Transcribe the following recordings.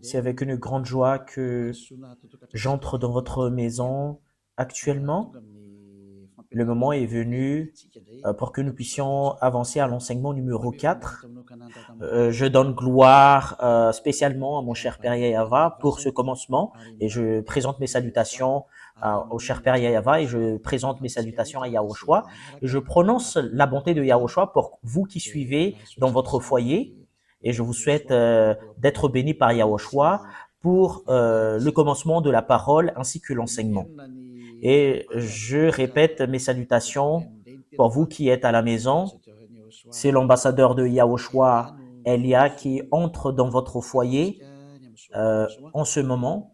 C'est avec une grande joie que j'entre dans votre maison actuellement. Le moment est venu pour que nous puissions avancer à l'enseignement numéro 4. Je donne gloire spécialement à mon cher Père Yayava pour ce commencement et je présente mes salutations au cher Père Yayava et je présente mes salutations à Yahushua. Et je prononce la bonté de Yahushua pour vous qui suivez dans votre foyer et je vous souhaite d'être bénis par Yahushua pour le commencement de la parole ainsi que l'enseignement. Et je répète mes salutations pour vous qui êtes à la maison. C'est l'ambassadeur de Yahushua, Elia, qui entre dans votre foyer en ce moment.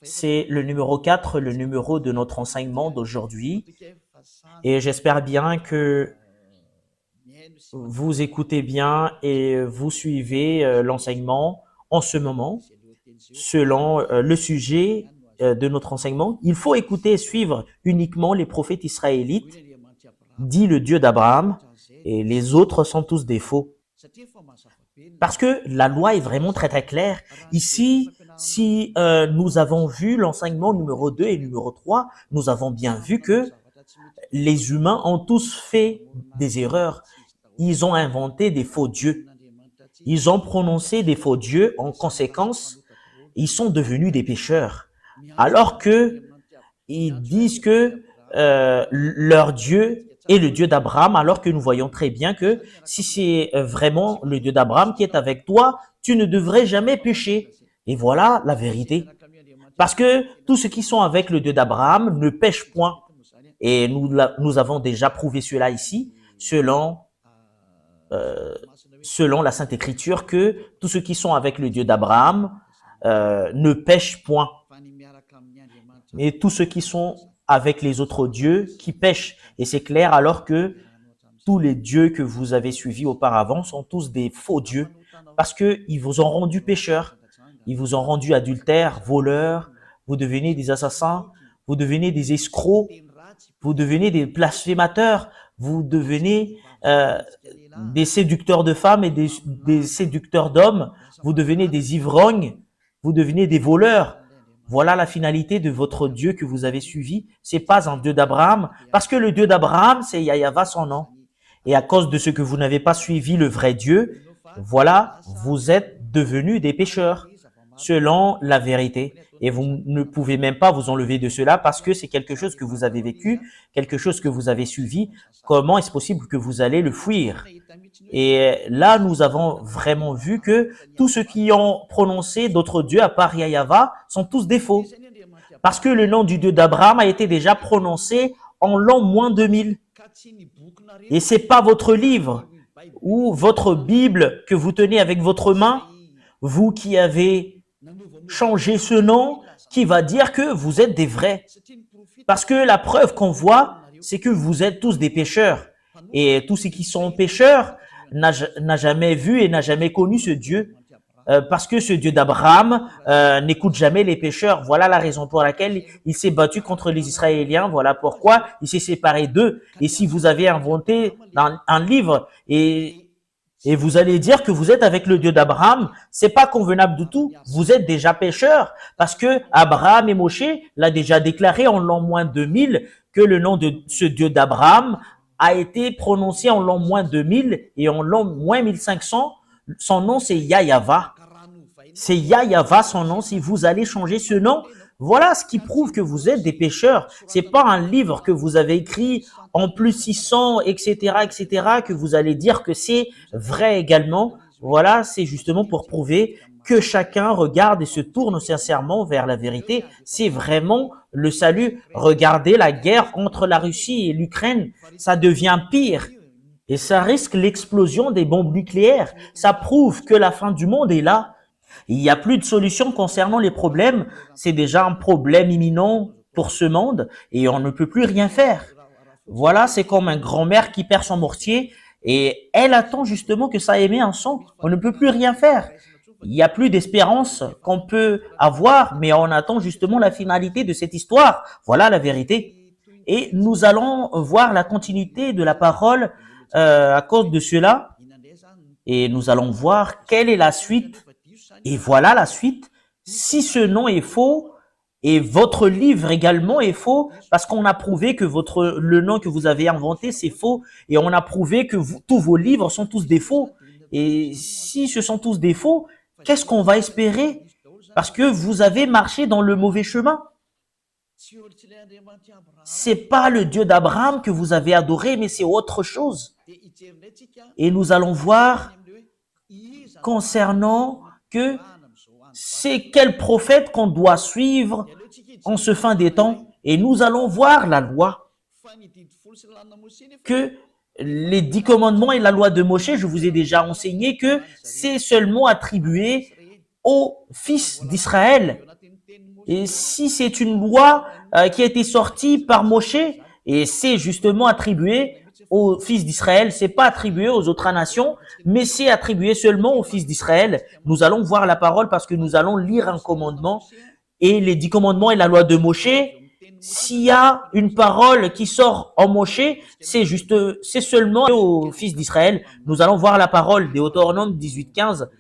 C'est le numéro 4, le numéro de notre enseignement d'aujourd'hui. Et j'espère bien que vous écoutez bien et vous suivez l'enseignement en ce moment selon le sujet de notre enseignement. Il faut écouter et suivre uniquement les prophètes israélites, dit le Dieu d'Abraham, et les autres sont tous des faux. Parce que la loi est vraiment très très claire. Ici, si nous avons vu l'enseignement numéro 2 et numéro 3, nous avons bien vu que les humains ont tous fait des erreurs. Ils ont inventé des faux dieux. Ils ont prononcé des faux dieux. En conséquence, ils sont devenus des pécheurs. Alors que ils disent que leur Dieu est le Dieu d'Abraham, alors que nous voyons très bien que si c'est vraiment le Dieu d'Abraham qui est avec toi, tu ne devrais jamais pécher. Et voilà la vérité. Parce que tous ceux qui sont avec le Dieu d'Abraham ne pêchent point. Et nous avons déjà prouvé cela ici, selon la Sainte Écriture, que tous ceux qui sont avec le Dieu d'Abraham ne pêchent point. Et tous ceux qui sont avec les autres dieux qui pêchent. Et c'est clair alors que tous les dieux que vous avez suivis auparavant sont tous des faux dieux parce qu'ils vous ont rendu pécheurs. Ils vous ont rendu adultères, voleurs, vous devenez des assassins, vous devenez des escrocs, vous devenez des blasphémateurs, vous devenez des séducteurs de femmes et des séducteurs d'hommes, vous devenez des ivrognes, vous devenez des voleurs. Voilà la finalité de votre Dieu que vous avez suivi. C'est pas un Dieu d'Abraham, parce que le Dieu d'Abraham, c'est Yahava son nom. Et à cause de ce que vous n'avez pas suivi le vrai Dieu, voilà, vous êtes devenus des pécheurs, selon la vérité. Et vous ne pouvez même pas vous enlever de cela parce que c'est quelque chose que vous avez vécu, quelque chose que vous avez suivi. Comment est-ce possible que vous allez le fuir? Et là, nous avons vraiment vu que tous ceux qui ont prononcé d'autres dieux à part Yahava sont tous des faux. Parce que le nom du Dieu d'Abraham a été déjà prononcé en l'an moins 2000. Et c'est pas votre livre ou votre Bible que vous tenez avec votre main, vous qui avez changé ce nom, qui va dire que vous êtes des vrais. Parce que la preuve qu'on voit, c'est que vous êtes tous des pécheurs. Et tous ceux qui sont pécheurs n'a jamais vu et n'a jamais connu ce Dieu. Parce que ce Dieu d'Abraham n'écoute jamais les pécheurs. Voilà la raison pour laquelle il s'est battu contre les Israéliens. Voilà pourquoi il s'est séparé d'eux. Et si vous avez inventé un livre et vous allez dire que vous êtes avec le Dieu d'Abraham, c'est pas convenable du tout. Vous êtes déjà pécheurs parce que Abraham et Moshe l'a déjà déclaré en l'an moins 2000 que le nom de ce Dieu d'Abraham a été prononcé en l'an moins 2000 et en l'an moins 1500. Son nom, c'est Yahava. C'est Yahava son nom. Si vous allez changer ce nom, voilà ce qui prouve que vous êtes des pécheurs. C'est pas un livre que vous avez écrit en plus 600, etc., que vous allez dire que c'est vrai également. Voilà, c'est justement pour prouver que chacun regarde et se tourne sincèrement vers la vérité. C'est vraiment le salut. Regardez la guerre entre la Russie et l'Ukraine. Ça devient pire. Et ça risque l'explosion des bombes nucléaires. Ça prouve que la fin du monde est là. Il n'y a plus de solution concernant les problèmes. C'est déjà un problème imminent pour ce monde et on ne peut plus rien faire. Voilà, c'est comme un grand-mère qui perd son mortier et elle attend justement que ça émette un son. On ne peut plus rien faire. Il n'y a plus d'espérance qu'on peut avoir, mais on attend justement la finalité de cette histoire. Voilà la vérité. Et nous allons voir la continuité de la parole à cause de cela. Et nous allons voir quelle est la suite Et voilà la suite. Si ce nom est faux, et votre livre également est faux, parce qu'on a prouvé que le nom que vous avez inventé, c'est faux, et on a prouvé que tous vos livres sont tous des faux. Et si ce sont tous des faux, qu'est-ce qu'on va espérer? Parce que vous avez marché dans le mauvais chemin. C'est pas le Dieu d'Abraham que vous avez adoré, mais c'est autre chose. Et nous allons voir concernant que c'est quel prophète qu'on doit suivre en ce fin des temps. Et nous allons voir la loi. Que les 10 commandements et la loi de Moshe, je vous ai déjà enseigné que c'est seulement attribué aux fils d'Israël. Et si c'est une loi qui a été sortie par Moshe, et c'est justement attribué aux fils d'Israël, c'est pas attribué aux autres nations, mais c'est attribué seulement aux fils d'Israël. Nous allons voir la parole parce que nous allons lire un commandement et les 10 commandements et la loi de Moshe. S'il y a une parole qui sort en Moshe, c'est seulement aux fils d'Israël. Nous allons voir la parole, Deutéronome 18:15.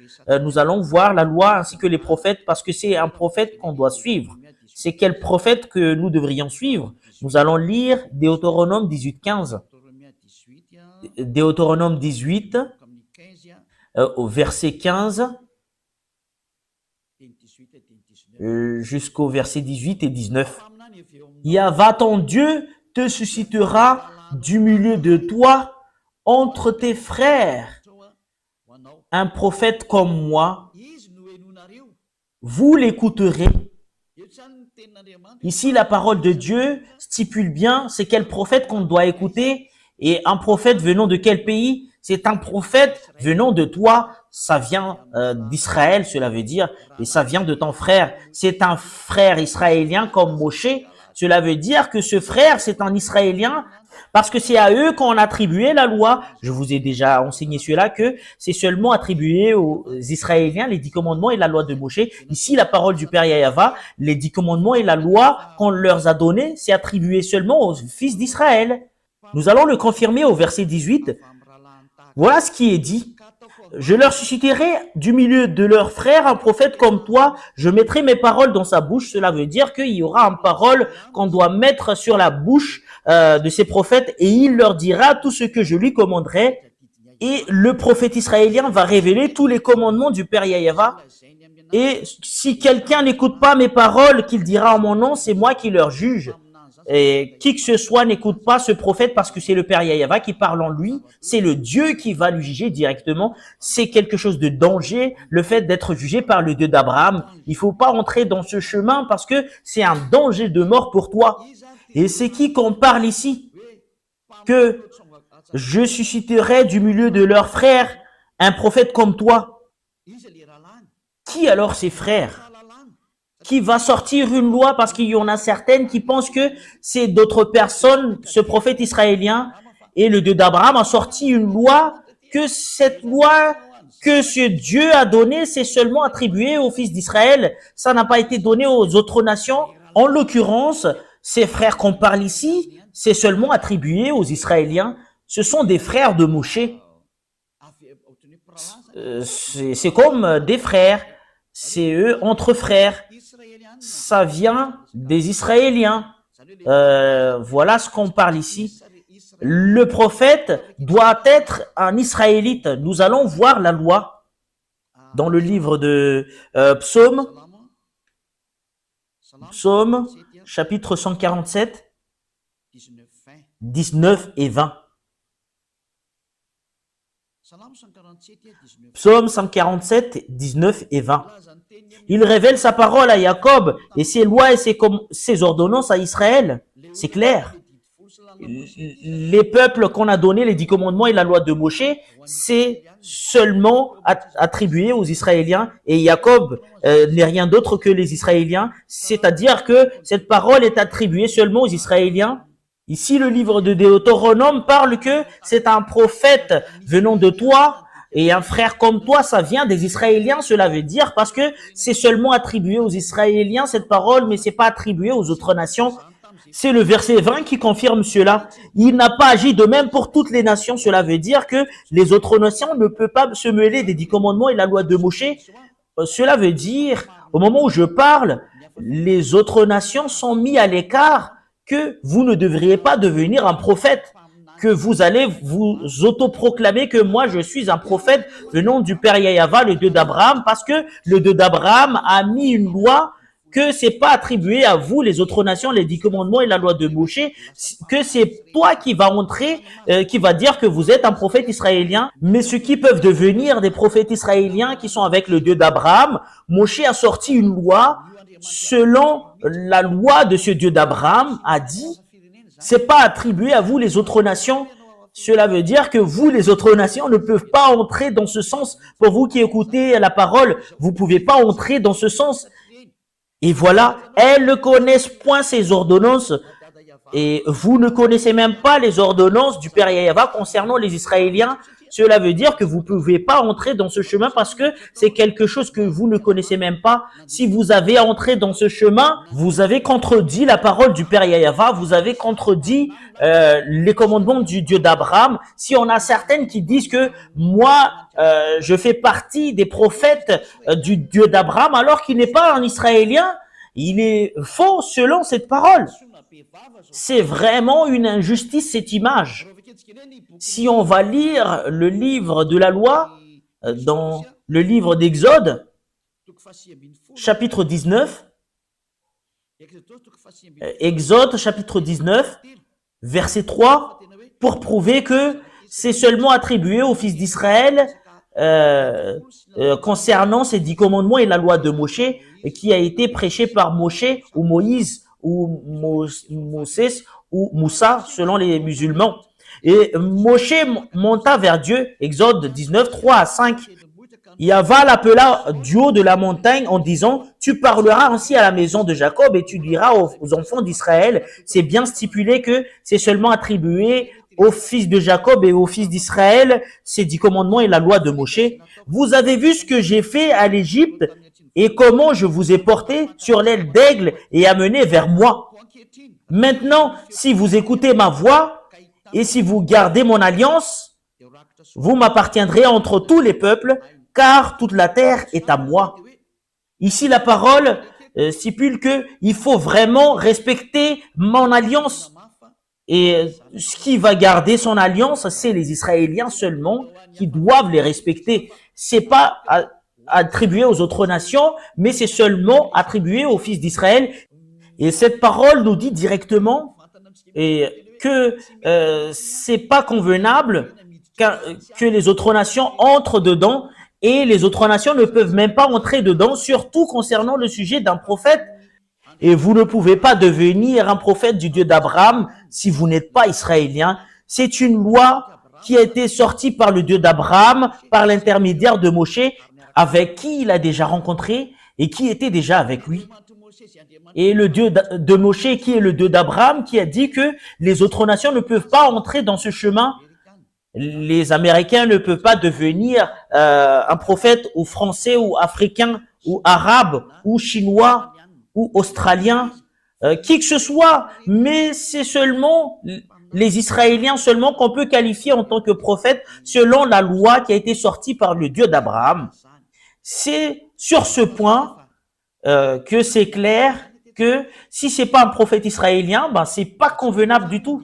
Nous allons voir la loi ainsi que les prophètes parce que c'est un prophète qu'on doit suivre. C'est quel prophète que nous devrions suivre? Nous allons lire Deutéronome 18:15. Deutéronome 18, au verset 15, jusqu'au verset 18 et 19. Yahva ton Dieu te suscitera du milieu de toi, entre tes frères, un prophète comme moi. Vous l'écouterez. Ici, la parole de Dieu stipule bien c'est quel prophète qu'on doit écouter. Et un prophète venant de quel pays? C'est un prophète venant de toi. Ça vient d'Israël, cela veut dire, et ça vient de ton frère. C'est un frère israélien comme Moshe. Cela veut dire que ce frère, c'est un Israélien, parce que c'est à eux qu'on a attribué la loi. Je vous ai déjà enseigné cela, que c'est seulement attribué aux Israéliens, les 10 commandements et la loi de Moshe. Ici, la parole du Père Yahva, les 10 commandements et la loi qu'on leur a donnée, c'est attribué seulement aux fils d'Israël. Nous allons le confirmer au verset 18. Voilà ce qui est dit. Je leur susciterai du milieu de leurs frères un prophète comme toi. Je mettrai mes paroles dans sa bouche. Cela veut dire qu'il y aura une parole qu'on doit mettre sur la bouche de ces prophètes et il leur dira tout ce que je lui commanderai. Et le prophète israélien va révéler tous les commandements du Père Yahva. Et si quelqu'un n'écoute pas mes paroles qu'il dira en mon nom, c'est moi qui leur juge. Et qui que ce soit n'écoute pas ce prophète parce que c'est le Père Yahva qui parle en lui. C'est le Dieu qui va lui juger directement. C'est quelque chose de danger, le fait d'être jugé par le Dieu d'Abraham. Il faut pas entrer dans ce chemin parce que c'est un danger de mort pour toi. Et c'est qui qu'on parle ici? Que je susciterai du milieu de leurs frères un prophète comme toi. Qui alors ces frères? Qui va sortir une loi parce qu'il y en a certaines qui pensent que c'est d'autres personnes, ce prophète israélien et le Dieu d'Abraham a sorti une loi, que cette loi que ce Dieu a donnée, c'est seulement attribué aux fils d'Israël. Ça n'a pas été donné aux autres nations. En l'occurrence, ces frères qu'on parle ici, c'est seulement attribué aux Israéliens. Ce sont des frères de Moshe. C'est comme des frères. C'est eux entre frères. Ça vient des Israéliens. Voilà ce qu'on parle ici. Le prophète doit être un Israélite. Nous allons voir la loi dans le livre de Psaume, chapitre 147, 19 et 20. Psaume 147, 19 et 20. Il révèle sa parole à Jacob et ses lois et ses ordonnances à Israël. C'est clair. Les peuples qu'on a donnés, les 10 commandements et la loi de Moshe, c'est seulement attribué aux Israéliens. Et Jacob n'est rien d'autre que les Israéliens. C'est-à-dire que cette parole est attribuée seulement aux Israéliens. Ici, le livre de Deutéronome parle que c'est un prophète venant de toi et un frère comme toi, ça vient des Israéliens, cela veut dire, parce que c'est seulement attribué aux Israéliens cette parole, mais c'est pas attribué aux autres nations. C'est le verset 20 qui confirme cela. Il n'a pas agi de même pour toutes les nations. Cela veut dire que les autres nations ne peuvent pas se mêler des 10 commandements et la loi de Moshe. cela veut dire, au moment où je parle, les autres nations sont mises à l'écart, que vous ne devriez pas devenir un prophète, que vous allez vous autoproclamer que moi je suis un prophète venant du Père Yahweh, le Dieu d'Abraham, parce que le Dieu d'Abraham a mis une loi que c'est pas attribué à vous, les autres nations, les 10 commandements et la loi de Moshe, que c'est toi qui va entrer, qui va dire que vous êtes un prophète israélien. Mais ceux qui peuvent devenir des prophètes israéliens qui sont avec le Dieu d'Abraham, Moshe a sorti une loi selon la loi de ce Dieu d'Abraham, a dit, c'est pas attribué à vous, les autres nations. Cela veut dire que vous, les autres nations, ne peuvent pas entrer dans ce sens. Pour vous qui écoutez la parole, vous pouvez pas entrer dans ce sens. Et voilà, elles ne connaissent point ces ordonnances. Et vous ne connaissez même pas les ordonnances du Père Yahweh concernant les Israéliens. Cela veut dire que vous ne pouvez pas entrer dans ce chemin parce que c'est quelque chose que vous ne connaissez même pas. Si vous avez entré dans ce chemin, vous avez contredit la parole du Père Yahweh, vous avez contredit les commandements du Dieu d'Abraham. Si on a certaines qui disent que moi, je fais partie des prophètes du Dieu d'Abraham alors qu'il n'est pas un Israélien, il est faux selon cette parole. C'est vraiment une injustice, cette image. Si on va lire le livre de la loi, dans le livre d'Exode, chapitre 19, Exode chapitre 19, verset 3, pour prouver que c'est seulement attribué aux fils d'Israël concernant ces 10 commandements et la loi de Moshe, qui a été prêchée par Moshe ou Moïse ou Moses ou Moussa selon les musulmans. Et Moshe monta vers Dieu, Exode 19, 3 à 5. Yahweh l'appela du haut de la montagne en disant, tu parleras ainsi à la maison de Jacob et tu diras aux enfants d'Israël, c'est bien stipulé que c'est seulement attribué aux fils de Jacob et aux fils d'Israël, ces 10 commandements et la loi de Moshe. Vous avez vu ce que j'ai fait à l'Égypte et comment je vous ai porté sur l'aile d'aigle et amené vers moi. Maintenant, si vous écoutez ma voix, et si vous gardez mon alliance, vous m'appartiendrez entre tous les peuples, car toute la terre est à moi. Ici, la parole stipule que il faut vraiment respecter mon alliance. Et ce qui va garder son alliance, c'est les Israéliens seulement qui doivent les respecter. C'est pas attribué aux autres nations, mais c'est seulement attribué aux fils d'Israël. Et cette parole nous dit directement que c'est pas convenable que les autres nations entrent dedans, et les autres nations ne peuvent même pas entrer dedans, surtout concernant le sujet d'un prophète. Et vous ne pouvez pas devenir un prophète du Dieu d'Abraham si vous n'êtes pas israélien. C'est une loi qui a été sortie par le Dieu d'Abraham, par l'intermédiaire de Moshe, avec qui il a déjà rencontré et qui était déjà avec lui. Et le Dieu de Moshe, qui est le Dieu d'Abraham, qui a dit que les autres nations ne peuvent pas entrer dans ce chemin. Les Américains ne peuvent pas devenir un prophète ou français ou africain ou arabe ou chinois ou australien, qui que ce soit. Mais c'est seulement les Israéliens seulement qu'on peut qualifier en tant que prophète selon la loi qui a été sortie par le Dieu d'Abraham. C'est sur ce point que c'est clair que si c'est pas un prophète israélien, ben c'est pas convenable du tout.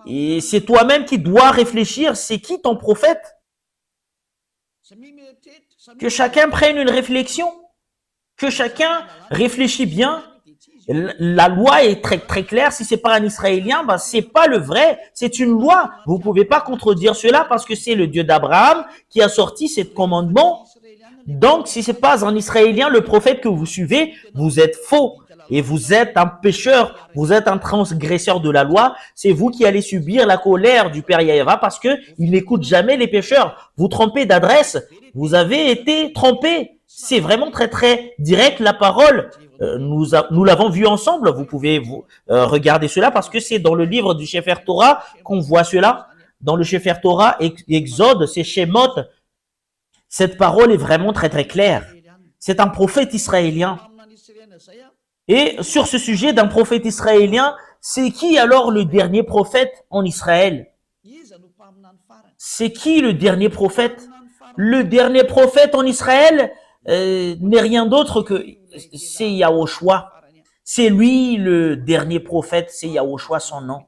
Et c'est toi-même qui dois réfléchir, c'est qui ton prophète? Que chacun prenne une réflexion, que chacun réfléchit bien. La loi est très très claire. Si c'est pas un Israélien, ben c'est pas le vrai. C'est une loi. Vous pouvez pas contredire cela parce que c'est le Dieu d'Abraham qui a sorti ce commandement. Donc, si c'est pas un Israélien, le prophète que vous suivez, vous êtes faux. Et vous êtes un pécheur, vous êtes un transgresseur de la loi. C'est vous qui allez subir la colère du Père Yahweh parce que il n'écoute jamais les pécheurs. Vous trompez d'adresse, vous avez été trompé. C'est vraiment très très direct la parole. Nous l'avons vu ensemble. Vous pouvez regarder cela parce que c'est dans le livre du Sefer Torah qu'on voit cela. Dans le Sefer Torah, Exode, c'est Shemot. Cette parole est vraiment très très claire. C'est un prophète israélien. Et sur ce sujet d'un prophète israélien, c'est qui alors le dernier prophète en Israël? C'est qui le dernier prophète? Le dernier prophète en Israël, n'est rien d'autre que c'est Yahushua. C'est lui le dernier prophète, c'est Yahushua son nom.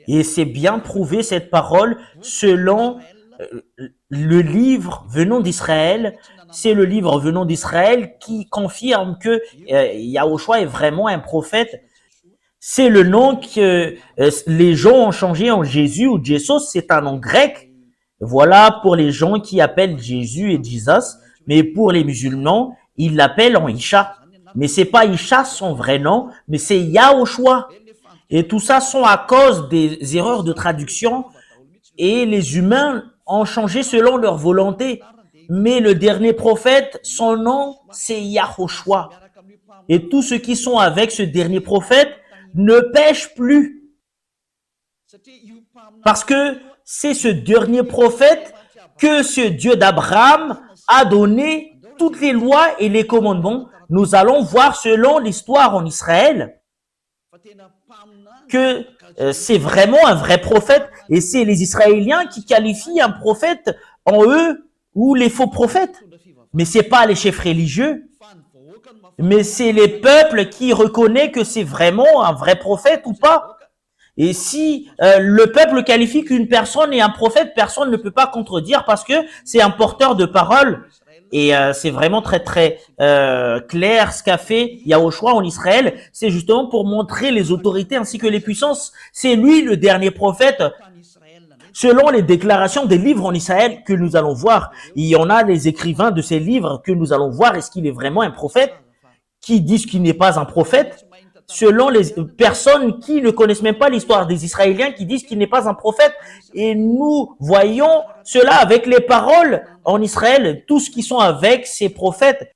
Et c'est bien prouvé cette parole selon le livre venant d'Israël. C'est le livre venant d'Israël qui confirme que Yahushua est vraiment un prophète. C'est le nom que les gens ont changé en Jésus ou Jesus, c'est un nom grec. Voilà pour les gens qui appellent Jésus et Jesus, mais pour les musulmans, ils l'appellent en Isha. Mais c'est pas Isha son vrai nom, mais c'est Yahushua. Et tout ça sont à cause des erreurs de traduction et les humains ont changé selon leur volonté. Mais le dernier prophète, son nom, c'est Yahushua. Et tous ceux qui sont avec ce dernier prophète ne pêchent plus. Parce que c'est ce dernier prophète que ce Dieu d'Abraham a donné toutes les lois et les commandements. Nous allons voir selon l'histoire en Israël que c'est vraiment un vrai prophète et c'est les Israéliens qui qualifient un prophète en eux ou les faux prophètes. Mais c'est pas les chefs religieux, mais c'est les peuples qui reconnaissent que c'est vraiment un vrai prophète ou pas. Et si le peuple qualifie qu'une personne est un prophète, personne ne peut pas contredire parce que c'est un porteur de parole. Et c'est vraiment très très clair ce qu'a fait Yahushua en Israël. C'est justement pour montrer les autorités ainsi que les puissances. C'est lui le dernier prophète. Selon les déclarations des livres en Israël que nous allons voir, il y en a les écrivains de ces livres que nous allons voir. Est-ce qu'il est vraiment un prophète? Qui disent qu'il n'est pas un prophète? Selon les personnes qui ne connaissent même pas l'histoire des Israéliens, qui disent qu'il n'est pas un prophète. Et nous voyons cela avec les paroles en Israël, tous qui sont avec ces prophètes.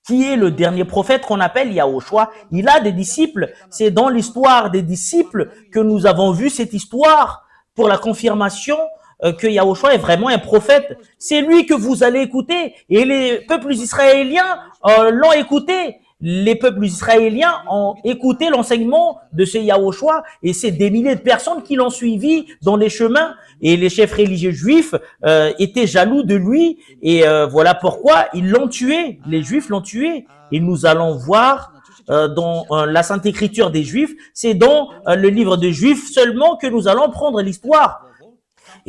Qui est le dernier prophète qu'on appelle Yahushua? Il a des disciples. C'est dans l'histoire des disciples que nous avons vu cette histoire pour la confirmation que Yahushua est vraiment un prophète. C'est lui que vous allez écouter. Et les peuples israéliens l'ont écouté. Les peuples israéliens ont écouté l'enseignement de ce Yahushua et c'est des milliers de personnes qui l'ont suivi dans les chemins et les chefs religieux juifs étaient jaloux de lui et voilà pourquoi ils l'ont tué. Les juifs l'ont tué et nous allons voir dans la Sainte Écriture des Juifs, c'est dans le livre des Juifs seulement que nous allons prendre l'histoire.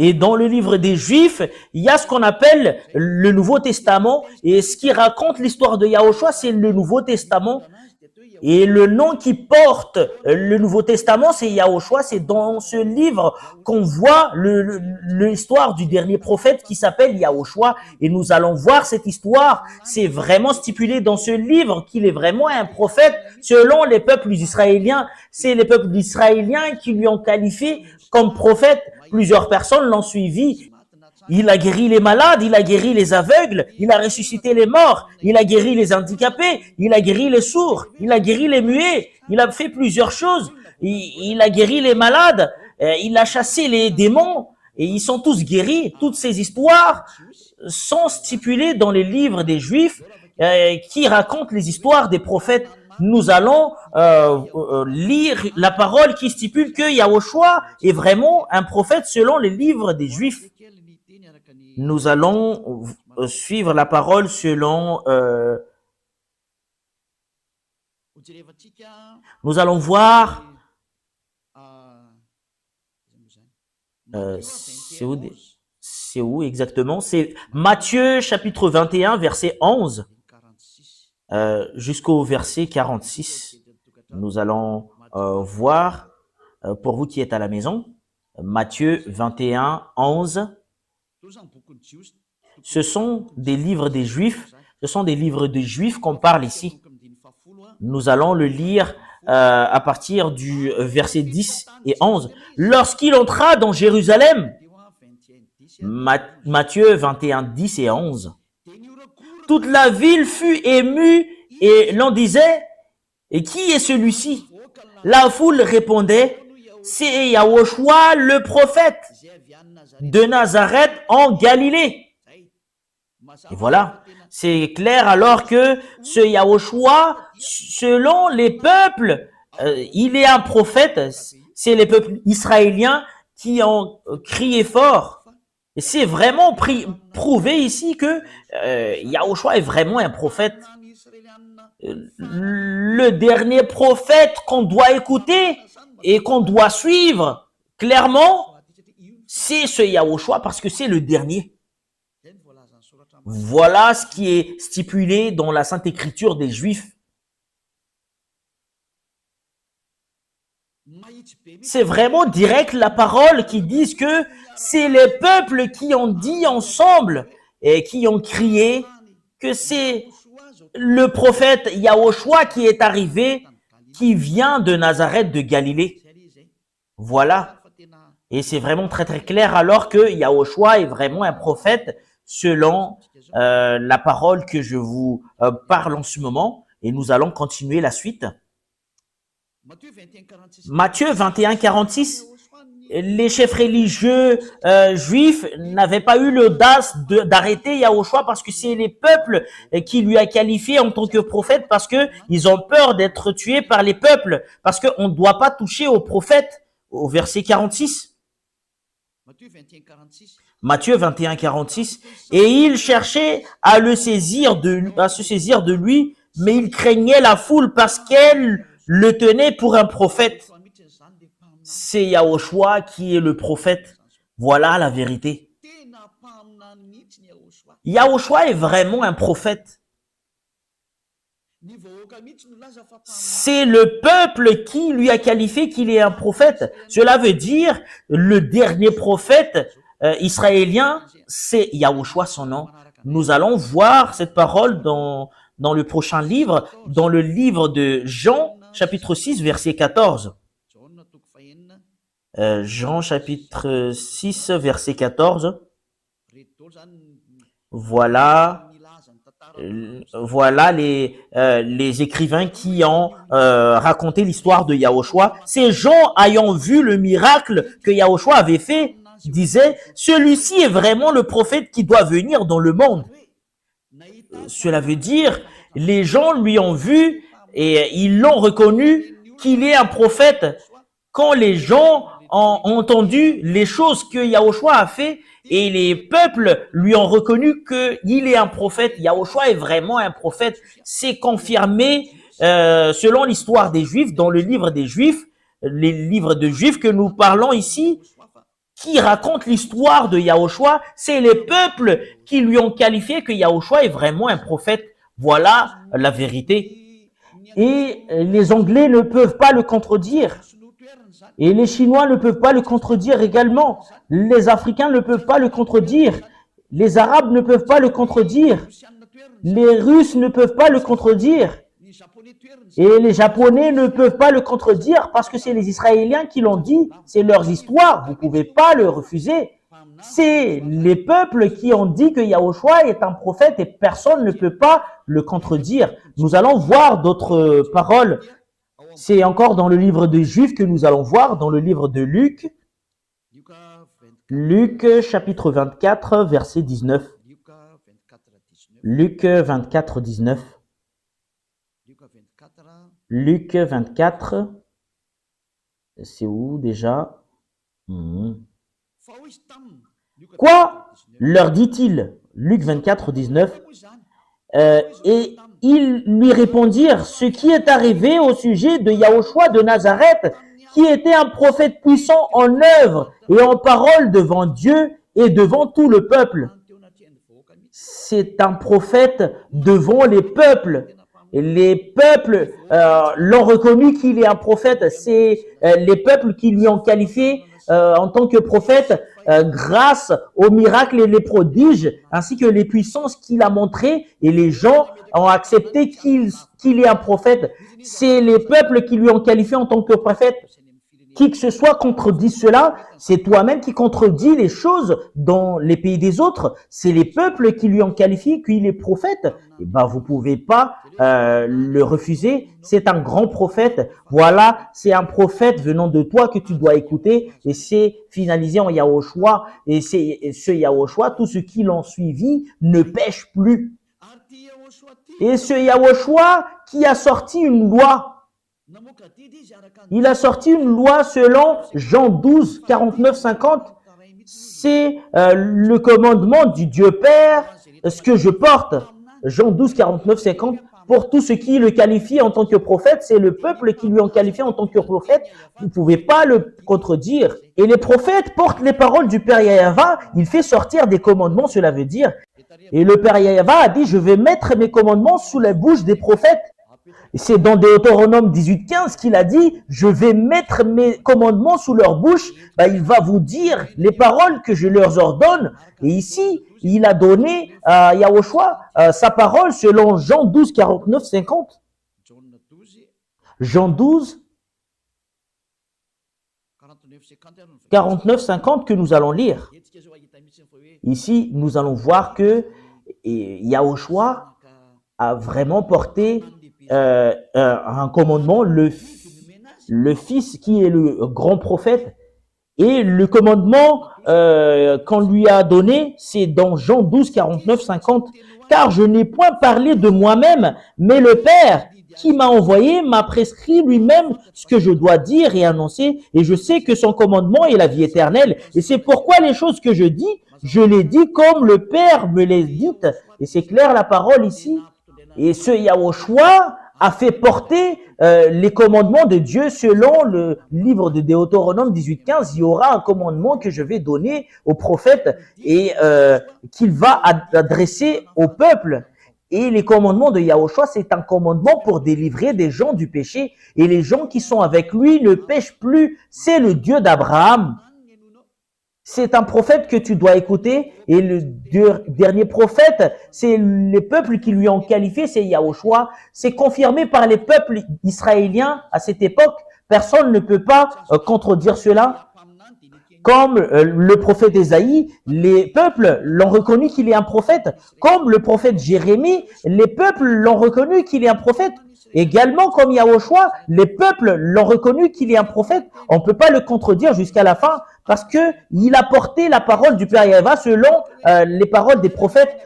Et dans le livre des Juifs, il y a ce qu'on appelle le Nouveau Testament. Et ce qui raconte l'histoire de Yahushua, c'est le Nouveau Testament. Et le nom qui porte le Nouveau Testament, c'est Yahushua. C'est dans ce livre qu'on voit l'histoire du dernier prophète qui s'appelle Yahushua. Et nous allons voir cette histoire. C'est vraiment stipulé dans ce livre qu'il est vraiment un prophète selon les peuples israéliens. C'est les peuples israéliens qui lui ont qualifié comme prophète. Plusieurs personnes l'ont suivi. Il a guéri les malades, il a guéri les aveugles, il a ressuscité les morts, il a guéri les handicapés, il a guéri les sourds, il a guéri les muets, il a fait plusieurs choses. Il a guéri les malades, il a chassé les démons et ils sont tous guéris. Toutes ces histoires sont stipulées dans les livres des Juifs qui racontent les histoires des prophètes. Nous allons lire la parole qui stipule que Yahushua est vraiment un prophète selon les livres des Juifs. Nous allons suivre la parole selon... nous allons voir... c'est où exactement? C'est Matthieu chapitre 21, verset 11. Jusqu'au verset 46. Nous allons voir, pour vous qui êtes à la maison, Matthieu 21, 11. Ce sont des livres des Juifs, qu'on parle ici. Nous allons le lire à partir du verset 10 et 11. Lorsqu'il entra dans Jérusalem, Matthieu 21, 10 et 11. Toute la ville fut émue et l'on disait, et qui est celui-ci? La foule répondait, c'est Yahushua le prophète de Nazareth en Galilée. Et voilà, c'est clair alors que ce Yahushua, selon les peuples, il est un prophète. C'est les peuples israéliens qui ont crié fort. C'est vraiment prouvé ici que Yahushua est vraiment un prophète. Le dernier prophète qu'on doit écouter et qu'on doit suivre, clairement, c'est ce Yahushua parce que c'est le dernier. Voilà ce qui est stipulé dans la Sainte Écriture des Juifs. C'est vraiment direct la parole qui dit que c'est les peuples qui ont dit ensemble et qui ont crié que c'est le prophète Yahushua qui est arrivé, qui vient de Nazareth de Galilée. Voilà. Et c'est vraiment très très clair alors que Yahushua est vraiment un prophète selon la parole que je vous parle en ce moment. Et nous allons continuer la suite. Matthieu 21, 46. Les chefs religieux juifs n'avaient pas eu l'audace d'arrêter Yahushua parce que c'est les peuples qui lui a qualifié en tant que prophète parce que ils ont peur d'être tués par les peuples parce qu'on ne doit pas toucher aux prophètes au verset 46. Matthieu 21, 46. Et il cherchait à se saisir de lui, mais il craignait la foule parce qu'elle le tenait pour un prophète. C'est Yahushua qui est le prophète. Voilà la vérité. Yahushua est vraiment un prophète. C'est le peuple qui lui a qualifié qu'il est un prophète. Cela veut dire le dernier prophète israélien, c'est Yahushua son nom. Nous allons voir cette parole dans le prochain livre, dans le livre de Jean, chapitre 6, verset 14. Jean chapitre 6, verset 14. Voilà les écrivains qui ont raconté l'histoire de Yahushua. Ces gens ayant vu le miracle que Yahushua avait fait, disaient, celui-ci est vraiment le prophète qui doit venir dans le monde. Cela veut dire, les gens lui ont vu et ils l'ont reconnu qu'il est un prophète. Quand les gens ont entendu les choses que Yahushua a fait et les peuples lui ont reconnu qu'il est un prophète, Yahushua est vraiment un prophète. C'est confirmé selon l'histoire des Juifs, dans le livre des Juifs, les livres de Juifs que nous parlons ici, qui racontent l'histoire de Yahushua. C'est les peuples qui lui ont qualifié que Yahushua est vraiment un prophète. Voilà la vérité. Et les Anglais ne peuvent pas le contredire. Et les Chinois ne peuvent pas le contredire également. Les Africains ne peuvent pas le contredire. Les Arabes ne peuvent pas le contredire. Les Russes ne peuvent pas le contredire. Et les Japonais ne peuvent pas le contredire parce que c'est les Israéliens qui l'ont dit. C'est leur histoire. Vous ne pouvez pas le refuser. C'est les peuples qui ont dit que Yahushua est un prophète et personne ne peut pas le contredire. Nous allons voir d'autres paroles. C'est encore dans le livre de Juifs que nous allons voir, dans le livre de Luc. Luc chapitre 24, verset 19. Luc 24, 19. Luc 24, c'est où déjà? Quoi? Leur dit-il, Luc 24, 19. Et ils lui répondirent, ce qui est arrivé au sujet de Yahushua de Nazareth, qui était un prophète puissant en œuvre et en parole devant Dieu et devant tout le peuple. C'est un prophète devant les peuples. Et les peuples l'ont reconnu qu'il est un prophète. C'est les peuples qui lui ont qualifié en tant que prophète grâce aux miracles et les prodiges, ainsi que les puissances qu'il a montrées. Et les gens ont accepté qu'il est un prophète. C'est les peuples qui lui ont qualifié en tant que prophète. Qui que ce soit contredit cela, c'est toi-même qui contredis les choses dans les pays des autres. C'est les peuples qui lui ont qualifié qu'il est prophète. Et ben, vous pouvez pas le refuser. C'est un grand prophète. Voilà, c'est un prophète venant de toi que tu dois écouter. Et c'est finalisé en Yahushua. Et c'est ce Yahushua, tous ceux qui l'ont suivi ne pêchent plus. Et ce Yahushua qui a sorti une loi. Il a sorti une loi selon Jean 12, 49, 50. c'est le commandement du Dieu Père, ce que je porte. Jean 12, 49, 50. Pour tous ceux qui le qualifient en tant que prophète, c'est le peuple qui lui ont qualifié en tant que prophète. Vous ne pouvez pas le contredire. Et les prophètes portent les paroles du Père Yahva. Il fait sortir des commandements, cela veut dire. Et le Père Yahva a dit, je vais mettre mes commandements sous la bouche des prophètes. Et c'est dans Deutéronome 18, 15 qu'il a dit, je vais mettre mes commandements sous leur bouche. Il va vous dire les paroles que je leur ordonne. Et ici, il a donné à Yahushua sa parole selon Jean 12, 49, 50. Jean 12, 49, 50 que nous allons lire. Ici, nous allons voir que Yahushua a vraiment porté un commandement, le Fils qui est le grand prophète. Et le commandement qu'on lui a donné, c'est dans Jean 12, 49, 50. Car je n'ai point parlé de moi-même, mais le Père qui m'a envoyé m'a prescrit lui-même ce que je dois dire et annoncer. Et je sais que son commandement est la vie éternelle. Et c'est pourquoi les choses que je dis, je les dis comme le Père me les dit. Et c'est clair la parole ici. Et ce Yahushua a fait porter les commandements de Dieu selon le livre de Deutéronome 18, 15. Il y aura un commandement que je vais donner au prophète et qu'il va adresser au peuple. Et les commandements de Yahushua, c'est un commandement pour délivrer des gens du péché. Et les gens qui sont avec lui ne pêchent plus. C'est le Dieu d'Abraham. C'est un prophète que tu dois écouter. Et le dernier prophète, c'est les peuples qui lui ont qualifié, c'est Yahushua. C'est confirmé par les peuples israéliens à cette époque. Personne ne peut pas contredire cela. Comme le prophète Ésaïe, les peuples l'ont reconnu qu'il est un prophète. Comme le prophète Jérémie, les peuples l'ont reconnu qu'il est un prophète. Également comme Yahushua, les peuples l'ont reconnu qu'il est un prophète. On ne peut pas le contredire jusqu'à la fin parce que il a porté la parole du Père Yahva selon les paroles des prophètes.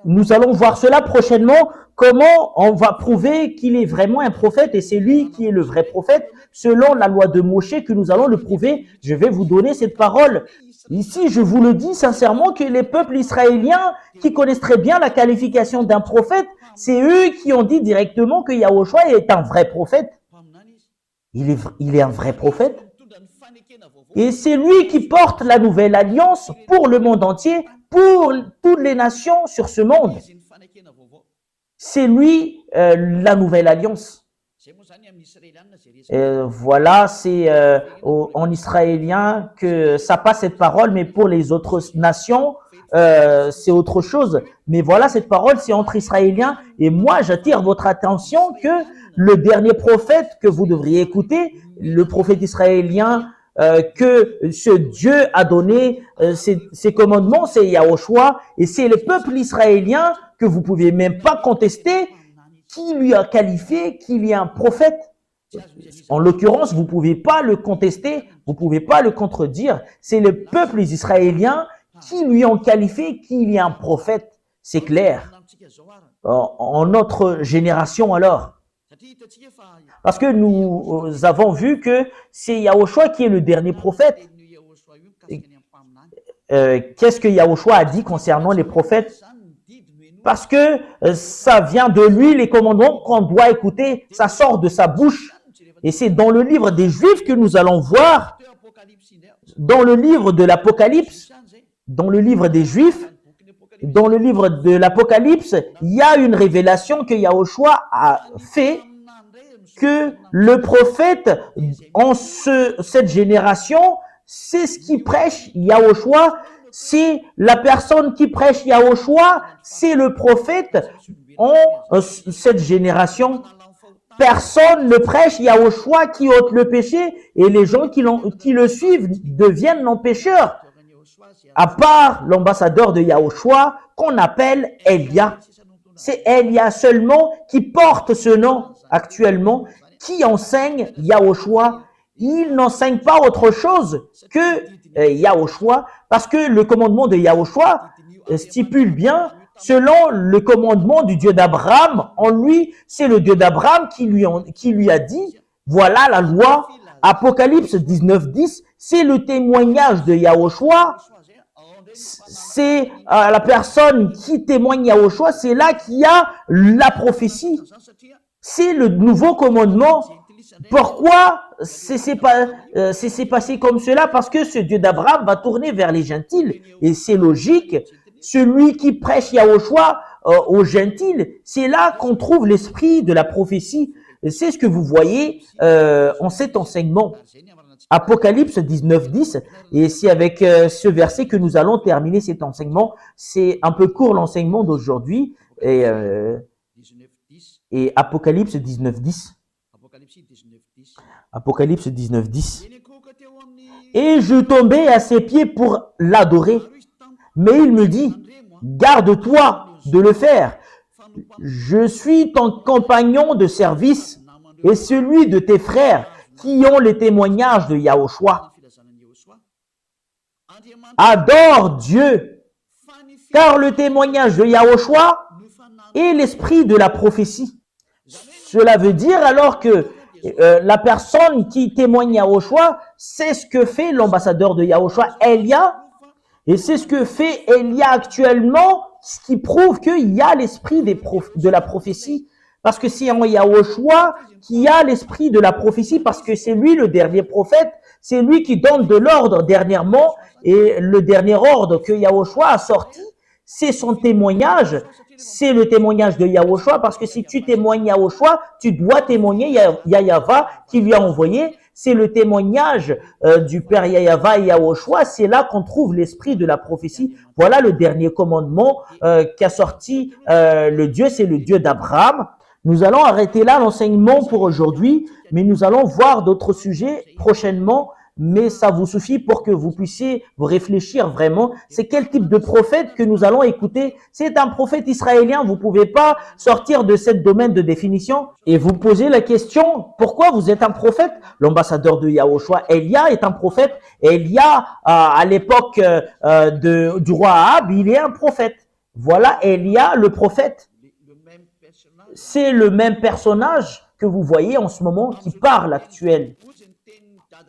Nous allons voir cela prochainement, comment on va prouver qu'il est vraiment un prophète et c'est lui qui est le vrai prophète. Selon la loi de Moshe que nous allons le prouver, je vais vous donner cette parole. Ici, je vous le dis sincèrement que les peuples israéliens qui connaissent très bien la qualification d'un prophète, c'est eux qui ont dit directement que Yahushua est un vrai prophète. Il est un vrai prophète. Et c'est lui qui porte la nouvelle alliance pour le monde entier, pour toutes les nations sur ce monde. C'est lui la nouvelle alliance. Voilà, c'est en israélien que ça passe cette parole, mais pour les autres nations, c'est autre chose. Mais voilà, cette parole, c'est entre Israéliens. Et moi, j'attire votre attention que le dernier prophète que vous devriez écouter, le prophète israélien, que ce Dieu a donné ses commandements, c'est Yahushua, et c'est le peuple israélien que vous pouvez même pas contester, qui lui a qualifié qu'il est un prophète. En l'occurrence, vous pouvez pas le contester, vous pouvez pas le contredire. C'est le peuple israélien qui lui ont qualifié qu'il est un prophète. C'est clair. En notre génération alors. Parce que nous avons vu que c'est Yahushua qui est le dernier prophète. Qu'est-ce que Yahushua a dit concernant les prophètes? Parce que ça vient de lui, les commandements qu'on doit écouter, ça sort de sa bouche. Et c'est dans le livre des Juifs que nous allons voir, dans le livre de l'Apocalypse, dans le livre des Juifs, dans le livre de l'Apocalypse, il y a une révélation que Yahushua a fait, que le prophète en cette génération, c'est ce qui prêche Yahushua, c'est la personne qui prêche Yahushua, c'est le prophète en cette génération. Personne ne prêche Yahushua qui ôte le péché et les gens qui le suivent deviennent non-pécheurs. À part l'ambassadeur de Yahushua qu'on appelle Elia. C'est Elia seulement qui porte ce nom actuellement, qui enseigne Yahushua. Il n'enseigne pas autre chose que Yahushua, parce que le commandement de Yahushua stipule bien, selon le commandement du Dieu d'Abraham, en lui, c'est le Dieu d'Abraham qui lui a dit, voilà la loi, Apocalypse 19:10, c'est le témoignage de Yahushua. C'est la personne qui témoigne Yahushua, c'est là qu'il y a la prophétie. C'est le nouveau commandement. Pourquoi c'est passé comme cela? Parce que ce Dieu d'Abraham va tourner vers les gentils. Et c'est logique. Celui qui prêche Yahushua aux gentils, c'est là qu'on trouve l'esprit de la prophétie. C'est ce que vous voyez en cet enseignement. Apocalypse 19:10, et c'est avec ce verset que nous allons terminer cet enseignement. C'est un peu court l'enseignement d'aujourd'hui. Et Apocalypse 19:10. Apocalypse 19:10. Et je tombai à ses pieds pour l'adorer. Mais il me dit, garde-toi de le faire. Je suis ton compagnon de service et celui de tes frères qui ont le témoignage de Yahushua. Adore Dieu, car le témoignage de Yahushua est l'esprit de la prophétie. Cela veut dire alors que la personne qui témoigne Yahushua, c'est ce que fait l'ambassadeur de Yahushua, Elia, et c'est ce que fait Elia actuellement, ce qui prouve qu'il y a l'esprit de la prophétie. Parce que c'est en Yahushua qui a l'esprit de la prophétie, parce que c'est lui le dernier prophète, c'est lui qui donne de l'ordre dernièrement, et le dernier ordre que Yahushua a sorti, c'est son témoignage, c'est le témoignage de Yahushua, parce que si tu témoignes Yahushua, tu dois témoigner Yahava qui lui a envoyé. C'est le témoignage du Père Yahava et Yahushua. C'est là qu'on trouve l'esprit de la prophétie. Voilà le dernier commandement qu'a sorti le Dieu, c'est le Dieu d'Abraham. Nous allons arrêter là l'enseignement pour aujourd'hui, mais nous allons voir d'autres sujets prochainement. Mais ça vous suffit pour que vous puissiez vous réfléchir vraiment. C'est quel type de prophète que nous allons écouter? C'est un prophète israélien. Vous pouvez pas sortir de cette domaine de définition et vous poser la question, pourquoi vous êtes un prophète? L'ambassadeur de Yahushua, Elia, est un prophète. Elia, à l'époque du roi Ahab, il est un prophète. Voilà Elia, le prophète. C'est le même personnage que vous voyez en ce moment qui parle actuel.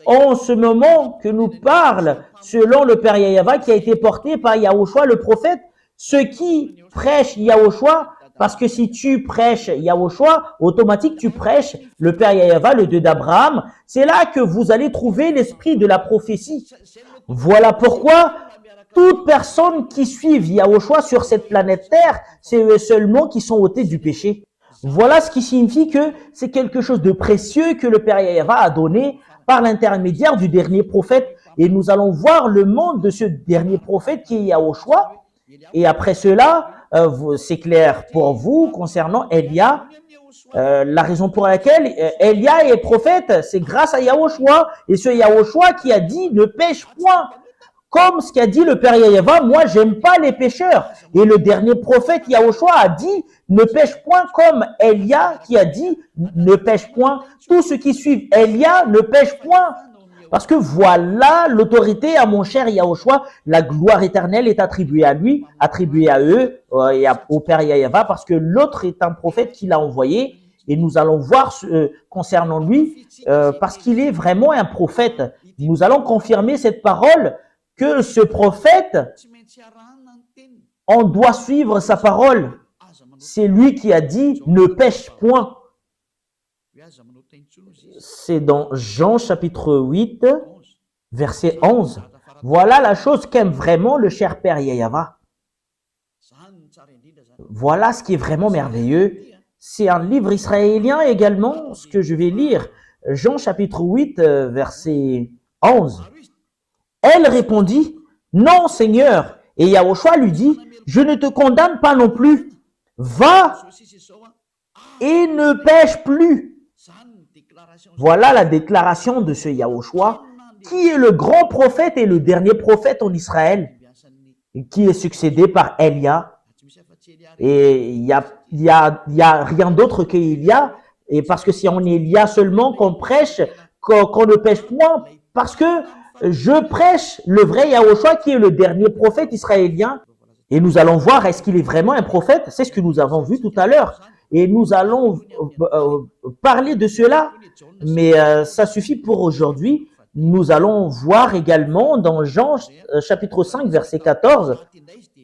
En ce moment que nous parle, selon le Père Yahava qui a été porté par Yahushua le prophète, ceux qui prêchent Yahushua, parce que si tu prêches Yahushua, automatique tu prêches le Père Yahava, le Dieu d'Abraham. C'est là que vous allez trouver l'esprit de la prophétie. Voilà pourquoi toute personne qui suit Yahushua sur cette planète Terre, c'est eux seulement qui sont ôtés du péché. Voilà ce qui signifie que c'est quelque chose de précieux que le Père Yahava a donné par l'intermédiaire du dernier prophète. Et nous allons voir le monde de ce dernier prophète qui est Yahushua. Et après cela, c'est clair pour vous concernant Elia. La raison pour laquelle Elia est prophète, c'est grâce à Yahushua. Et ce Yahushua qui a dit ne pêche point. Comme ce qu'a dit le Père Yahava, moi j'aime pas les pêcheurs. Et le dernier prophète Yahushua a dit ne pêche point, comme Elia qui a dit ne pêche point. Tous ceux qui suivent Elia ne pêchent point. Parce que voilà l'autorité à mon cher Yahushua, la gloire éternelle est attribuée à lui, attribuée à eux et au Père Yahava, parce que l'autre est un prophète qui l'a envoyé. Et nous allons voir concernant lui, parce qu'il est vraiment un prophète. Nous allons confirmer cette parole, que ce prophète, on doit suivre sa parole. C'est lui qui a dit « ne pêche point ». C'est dans Jean chapitre 8, verset 11. Voilà la chose qu'aime vraiment le cher Père Yahava. Voilà ce qui est vraiment merveilleux. C'est un livre israélien également, ce que je vais lire. Jean chapitre 8, verset 11. Elle répondit, non Seigneur. Et Yahushua lui dit, je ne te condamne pas non plus. Va et ne pêche plus. Voilà la déclaration de ce Yahushua, qui est le grand prophète et le dernier prophète en Israël, qui est succédé par Elia. Et il y a rien d'autre qu'Elia. Et parce que c'est en Elia seulement qu'on prêche, qu'on ne pêche point, parce que je prêche le vrai Yahushua qui est le dernier prophète israélien. Et nous allons voir, est-ce qu'il est vraiment un prophète? C'est ce que nous avons vu tout à l'heure. et nous allons parler de cela, mais ça suffit pour aujourd'hui. Nous allons voir également dans Jean chapitre 5 verset 14,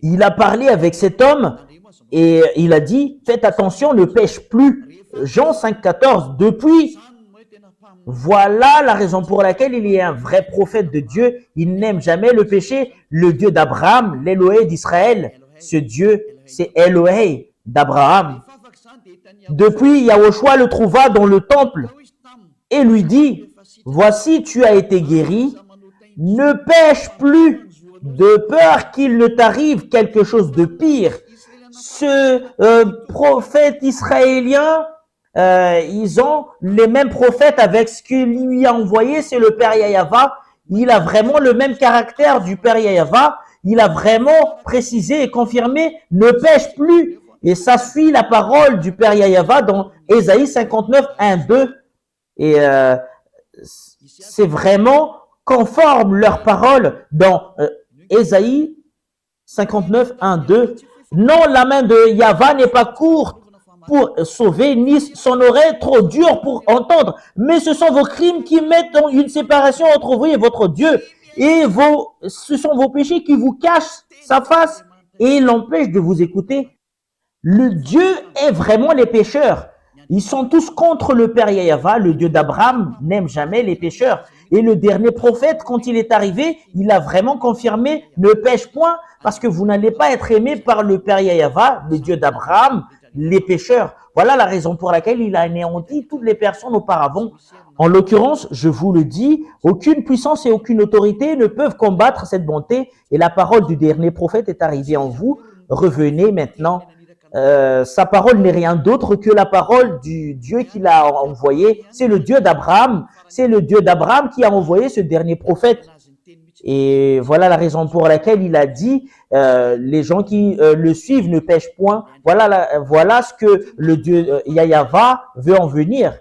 il a parlé avec cet homme et il a dit, faites attention, ne pêche plus. Jean 5, 14, depuis, voilà la raison pour laquelle il est un vrai prophète de Dieu. Il n'aime jamais le péché. Le Dieu d'Abraham, l'Élohé d'Israël, ce Dieu, c'est Élohé d'Abraham. Depuis, Yahushua le trouva dans le temple et lui dit, voici, tu as été guéri, ne pêche plus de peur qu'il ne t'arrive quelque chose de pire. Ce prophète israélien, ils ont les mêmes prophètes avec ce qu'il lui a envoyé, c'est le Père Yahava. Il a vraiment le même caractère du Père Yahava. Il a vraiment précisé et confirmé, ne pêche plus. Et ça suit la parole du Père Yahava dans Ésaïe 59, 1, 2. Et c'est vraiment conforme leur parole dans Ésaïe 59, 1, 2. Non, la main de Yahva n'est pas courte pour sauver, ni son oreille trop dure pour entendre. Mais ce sont vos crimes qui mettent une séparation entre vous et votre Dieu. Et ce sont vos péchés qui vous cachent sa face et l'empêchent de vous écouter. Le Dieu est vraiment les pécheurs. Ils sont tous contre le Père Yahava. Le Dieu d'Abraham n'aime jamais les pécheurs. Et le dernier prophète, quand il est arrivé, il a vraiment confirmé, ne pêche point, parce que vous n'allez pas être aimé par le Père Yahava, le Dieu d'Abraham, les pécheurs. Voilà la raison pour laquelle il a anéanti toutes les personnes auparavant. En l'occurrence, je vous le dis, aucune puissance et aucune autorité ne peuvent combattre cette bonté. Et la parole du dernier prophète est arrivée en vous. Revenez maintenant. Sa parole n'est rien d'autre que la parole du Dieu qu'il a envoyé. C'est le Dieu d'Abraham. C'est le Dieu d'Abraham qui a envoyé ce dernier prophète. Et voilà la raison pour laquelle il a dit, les gens qui le suivent ne pêchent point. Voilà ce que le Dieu Yahava veut en venir.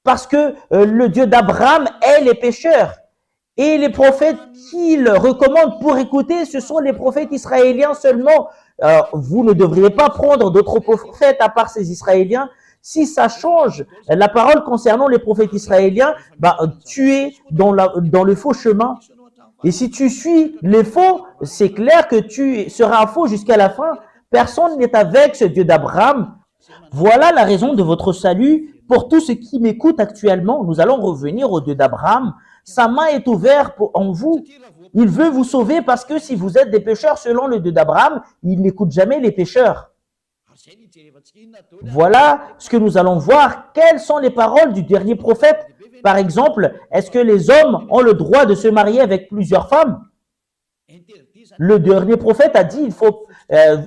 Parce que le Dieu d'Abraham est les pécheurs. Et les prophètes qu'il recommande pour écouter, ce sont les prophètes israéliens seulement. Vous ne devriez pas prendre d'autres prophètes à part ces Israéliens. Si ça change la parole concernant les prophètes israéliens, tu es dans le faux chemin. Et si tu suis les faux, c'est clair que tu seras faux jusqu'à la fin. Personne n'est avec ce Dieu d'Abraham. Voilà la raison de votre salut. Pour tous ceux qui m'écoutent actuellement, nous allons revenir au Dieu d'Abraham. Sa main est ouverte en vous. Il veut vous sauver parce que si vous êtes des pécheurs selon le Dieu d'Abraham, il n'écoute jamais les pécheurs. Voilà ce que nous allons voir. Quelles sont les paroles du dernier prophète? Par exemple, est-ce que les hommes ont le droit de se marier avec plusieurs femmes? Le dernier prophète a dit,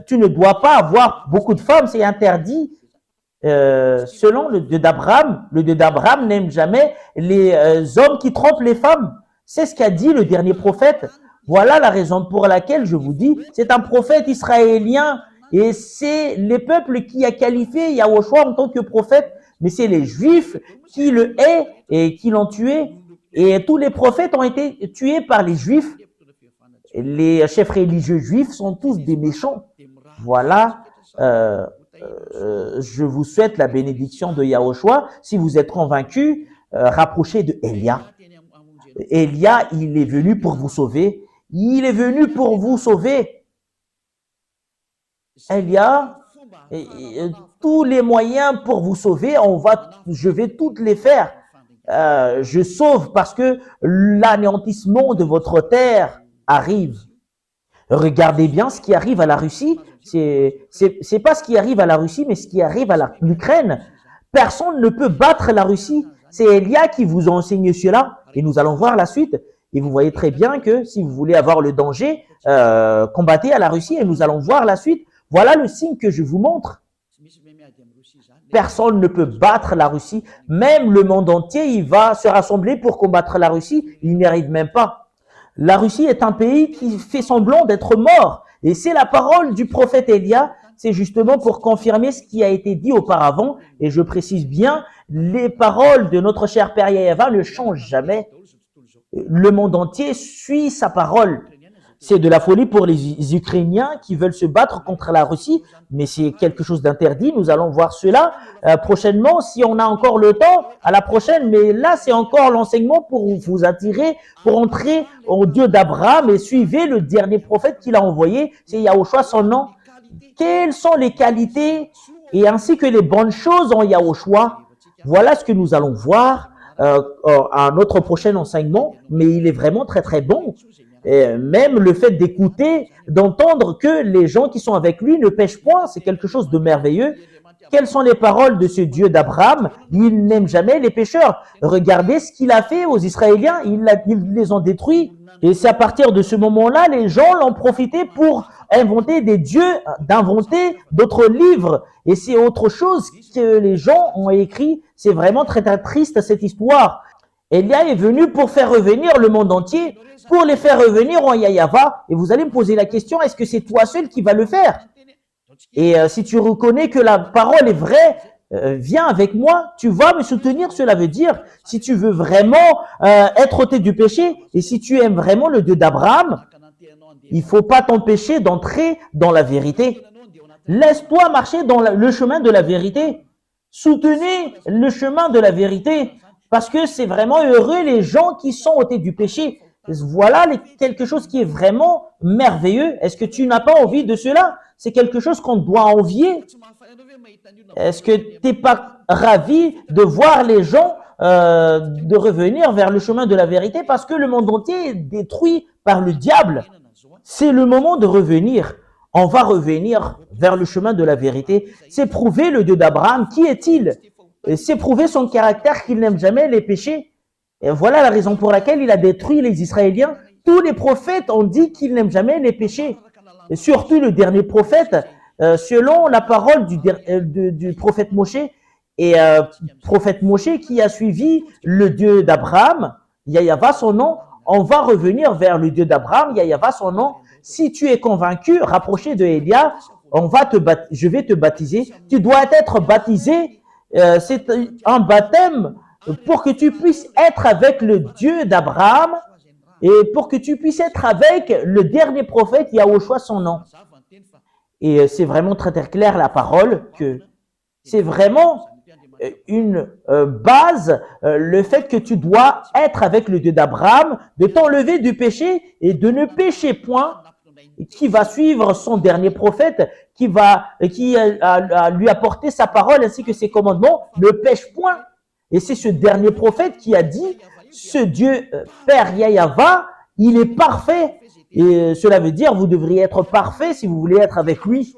tu ne dois pas avoir beaucoup de femmes, c'est interdit. Selon le Dieu d'Abraham, le Dieu d'Abraham n'aime jamais les hommes qui trompent les femmes. C'est ce qu'a dit le dernier prophète. Voilà la raison pour laquelle je vous dis, c'est un prophète israélien et c'est les peuples qui a qualifié Yahushua en tant que prophète, mais c'est les Juifs qui le haïssent et qui l'ont tué. Et tous les prophètes ont été tués par les Juifs. Les chefs religieux juifs sont tous des méchants. Voilà. Je vous souhaite la bénédiction de Yahushua. Si vous êtes convaincus, rapprochez de Élia. Élia, il est venu pour vous sauver. Il est venu pour vous sauver. Élia, tous les moyens pour vous sauver, je vais toutes les faire. Je sauve parce que l'anéantissement de votre terre arrive. Regardez bien ce qui arrive à la Russie. C'est pas ce qui arrive à la Russie, mais ce qui arrive à l'Ukraine. Personne ne peut battre la Russie. C'est Élia qui vous enseigne cela. Et nous allons voir la suite. Et vous voyez très bien que si vous voulez avoir le danger, combattez à la Russie. Et nous allons voir la suite. Voilà le signe que je vous montre. Personne ne peut battre la Russie. Même le monde entier, il va se rassembler pour combattre la Russie. Il n'y arrive même pas. La Russie est un pays qui fait semblant d'être mort. Et c'est la parole du prophète Élia. C'est justement pour confirmer ce qui a été dit auparavant. Et je précise bien, les paroles de notre cher Père Yahava ne changent jamais. Le monde entier suit sa parole. C'est de la folie pour les Ukrainiens qui veulent se battre contre la Russie, mais c'est quelque chose d'interdit. Nous allons voir cela prochainement, si on a encore le temps, à la prochaine. Mais là, c'est encore l'enseignement pour vous attirer, pour entrer au Dieu d'Abraham et suivez le dernier prophète qu'il a envoyé, c'est Yahushua, son nom. Quelles sont les qualités et ainsi que les bonnes choses en Yahushua? Voilà ce que nous allons voir à notre prochain enseignement, mais il est vraiment très très bon. Et même le fait d'écouter, d'entendre que les gens qui sont avec lui ne pêchent point, c'est quelque chose de merveilleux. Quelles sont les paroles de ce Dieu d'Abraham? Il n'aime jamais les pécheurs. Regardez ce qu'il a fait aux Israéliens, ils les ont détruits. Et c'est à partir de ce moment-là, les gens l'ont profité pour inventer des dieux, d'inventer d'autres livres. Et c'est autre chose que les gens ont écrit. C'est vraiment très, très triste cette histoire. Elia est venu pour faire revenir le monde entier, pour les faire revenir en Yahava. Et vous allez me poser la question, est-ce que c'est toi seul qui va le faire? Et si tu reconnais que la parole est vraie, viens avec moi, tu vas me soutenir. Cela veut dire, si tu veux vraiment être ôté du péché, et si tu aimes vraiment le Dieu d'Abraham, il faut pas t'empêcher d'entrer dans la vérité. Laisse-toi marcher dans le chemin de la vérité. Soutenez le chemin de la vérité. Parce que c'est vraiment heureux les gens qui sont ôtés du péché. Voilà quelque chose qui est vraiment merveilleux. Est-ce que tu n'as pas envie de cela? C'est quelque chose qu'on doit envier. Est-ce que tu n'es pas ravi de voir les gens de revenir vers le chemin de la vérité parce que le monde entier est détruit par le diable? C'est le moment de revenir. On va revenir vers le chemin de la vérité. C'est prouver le Dieu d'Abraham. Qui est-il? C'est prouver son caractère qu'il n'aime jamais les péchés. Et voilà la raison pour laquelle il a détruit les Israéliens. Tous les prophètes ont dit qu'ils n'aiment jamais les péchés. Et surtout le dernier prophète, selon la parole du prophète Moshe, et prophète Moshe qui a suivi le Dieu d'Abraham, Yahava son nom, on va revenir vers le Dieu d'Abraham, Yahava son nom. Si tu es convaincu, rapproché de Elia, je vais te baptiser. Tu dois être baptisé. C'est un baptême pour que tu puisses être avec le Dieu d'Abraham et pour que tu puisses être avec le dernier prophète Yahushua son nom. Et c'est vraiment très très clair la parole que c'est vraiment une base, le fait que tu dois être avec le Dieu d'Abraham, de t'enlever du péché et de ne pécher point, qui va suivre son dernier prophète, qui a lui apporté sa parole ainsi que ses commandements, ne pêche point. Et c'est ce dernier prophète qui a dit, ce Dieu Père Yahava, il est parfait. Et cela veut dire, vous devriez être parfait si vous voulez être avec lui.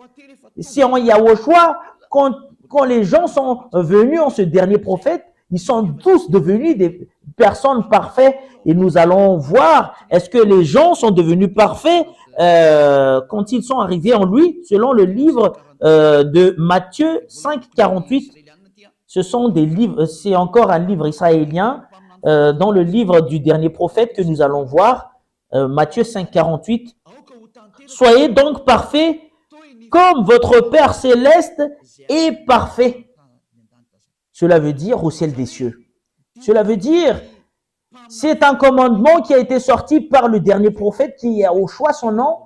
C'est en Yahushua, quand les gens sont venus en ce dernier prophète, ils sont tous devenus des personnes parfaites. Et nous allons voir, est-ce que les gens sont devenus parfaits quand ils sont arrivés en lui, selon le livre de Matthieu 5, 48. Ce sont des livres, c'est encore un livre israélien dans le livre du dernier prophète que nous allons voir, Matthieu 5, 48. Soyez donc parfaits comme votre Père céleste est parfait. Cela veut dire au ciel des cieux. Cela veut dire, c'est un commandement qui a été sorti par le dernier prophète qui est au choix son nom.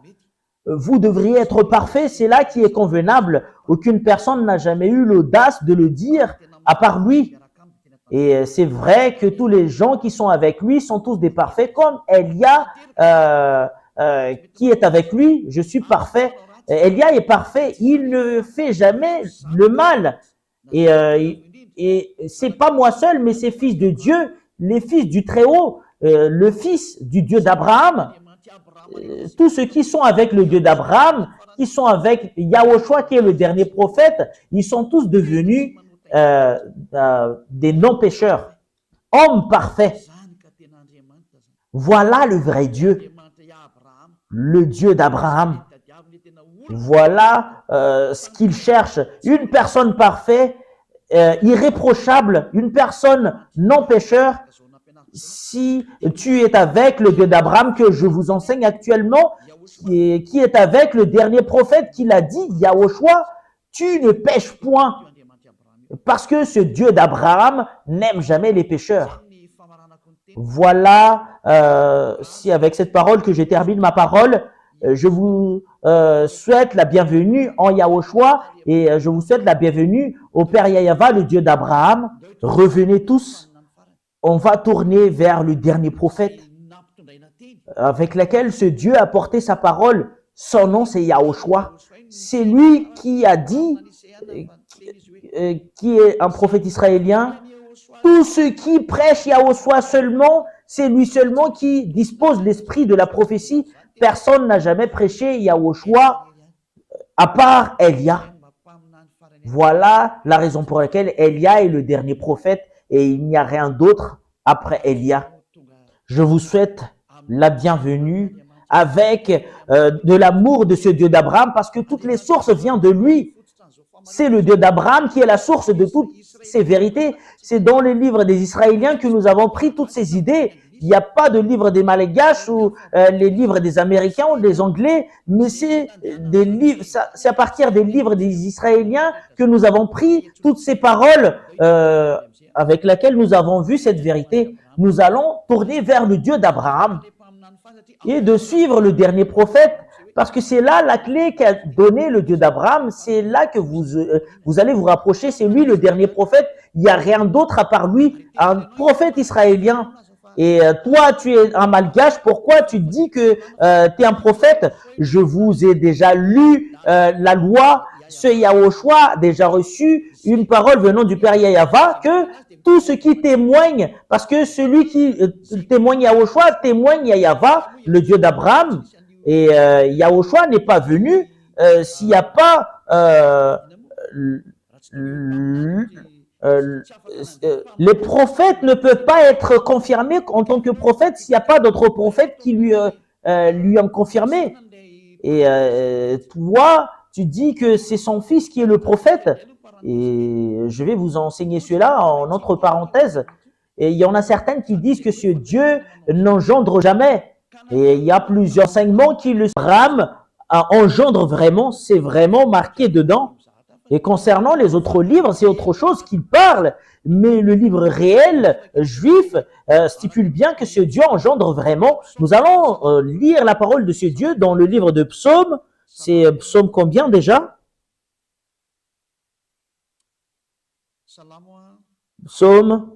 Vous devriez être parfait, c'est là qui est convenable. Aucune personne n'a jamais eu l'audace de le dire à part lui. Et c'est vrai que tous les gens qui sont avec lui sont tous des parfaits, comme Elia qui est avec lui. Je suis parfait. Elia est parfait. Il ne fait jamais le mal. Et c'est pas moi seul, mais c'est fils de Dieu, les fils du Très-Haut, le fils du Dieu d'Abraham. Tous ceux qui sont avec le Dieu d'Abraham, qui sont avec Yahushua qui est le dernier prophète, ils sont tous devenus des non-pécheurs, hommes parfaits. Voilà le vrai Dieu, le Dieu d'Abraham. Voilà ce qu'il cherche, une personne parfaite, irréprochable, une personne non-pécheur. Si tu es avec le Dieu d'Abraham que je vous enseigne actuellement, qui est avec le dernier prophète qui l'a dit, Yahushua, tu ne pêches point. Parce que ce Dieu d'Abraham n'aime jamais les pécheurs. Voilà si avec cette parole que je termine ma parole, je vous souhaite la bienvenue en Yahushua et je vous souhaite la bienvenue au Père Yahava, le Dieu d'Abraham. Revenez tous, on va tourner vers le dernier prophète avec lequel ce Dieu a porté sa parole. Son nom, c'est Yahushua. C'est lui qui a dit, qui est un prophète israélien, tous ceux qui prêchent Yahushua seulement, c'est lui seulement qui dispose l'esprit de la prophétie. Personne n'a jamais prêché Yahushua à part Élia. Voilà la raison pour laquelle Élia est le dernier prophète et il n'y a rien d'autre après Élia. Je vous souhaite la bienvenue avec de l'amour de ce Dieu d'Abraham parce que toutes les sources viennent de lui. C'est le Dieu d'Abraham qui est la source de toutes ces vérités. C'est dans les livres des Israéliens que nous avons pris toutes ces idées. Il n'y a pas de livre des Malgaches ou les livres des Américains ou des Anglais, mais c'est des livres. C'est à partir des livres des Israéliens que nous avons pris toutes ces paroles avec lesquelles nous avons vu cette vérité. Nous allons tourner vers le Dieu d'Abraham et de suivre le dernier prophète. Parce que c'est là la clé qu'a donné le Dieu d'Abraham. C'est là que vous allez vous rapprocher. C'est lui le dernier prophète. Il n'y a rien d'autre à part lui. Un prophète israélien. Et toi, tu es un malgache. Pourquoi tu dis que tu es un prophète? Je vous ai déjà lu la loi. Ce Yahushua a déjà reçu une parole venant du Père Yahava que tout ce qui témoigne, parce que celui qui témoigne Yahushua témoigne Yahava, le Dieu d'Abraham. Et Yahushua n'est pas venu s'il n'y a pas les prophètes ne peuvent pas être confirmés en tant que prophètes s'il n'y a pas d'autres prophètes qui lui ont confirmé. Et toi, tu dis que c'est son fils qui est le prophète. Et je vais vous enseigner cela en entre parenthèses. Et il y en a certaines qui disent que ce Dieu n'engendre jamais. Et il y a plusieurs enseignements qui le rament engendre vraiment, c'est vraiment marqué dedans. Et concernant les autres livres, c'est autre chose qu'il parle. Mais le livre réel, juif, stipule bien que ce Dieu engendre vraiment. Nous allons lire la parole de ce Dieu dans le livre de Psaume. C'est Psaume combien déjà? Psaume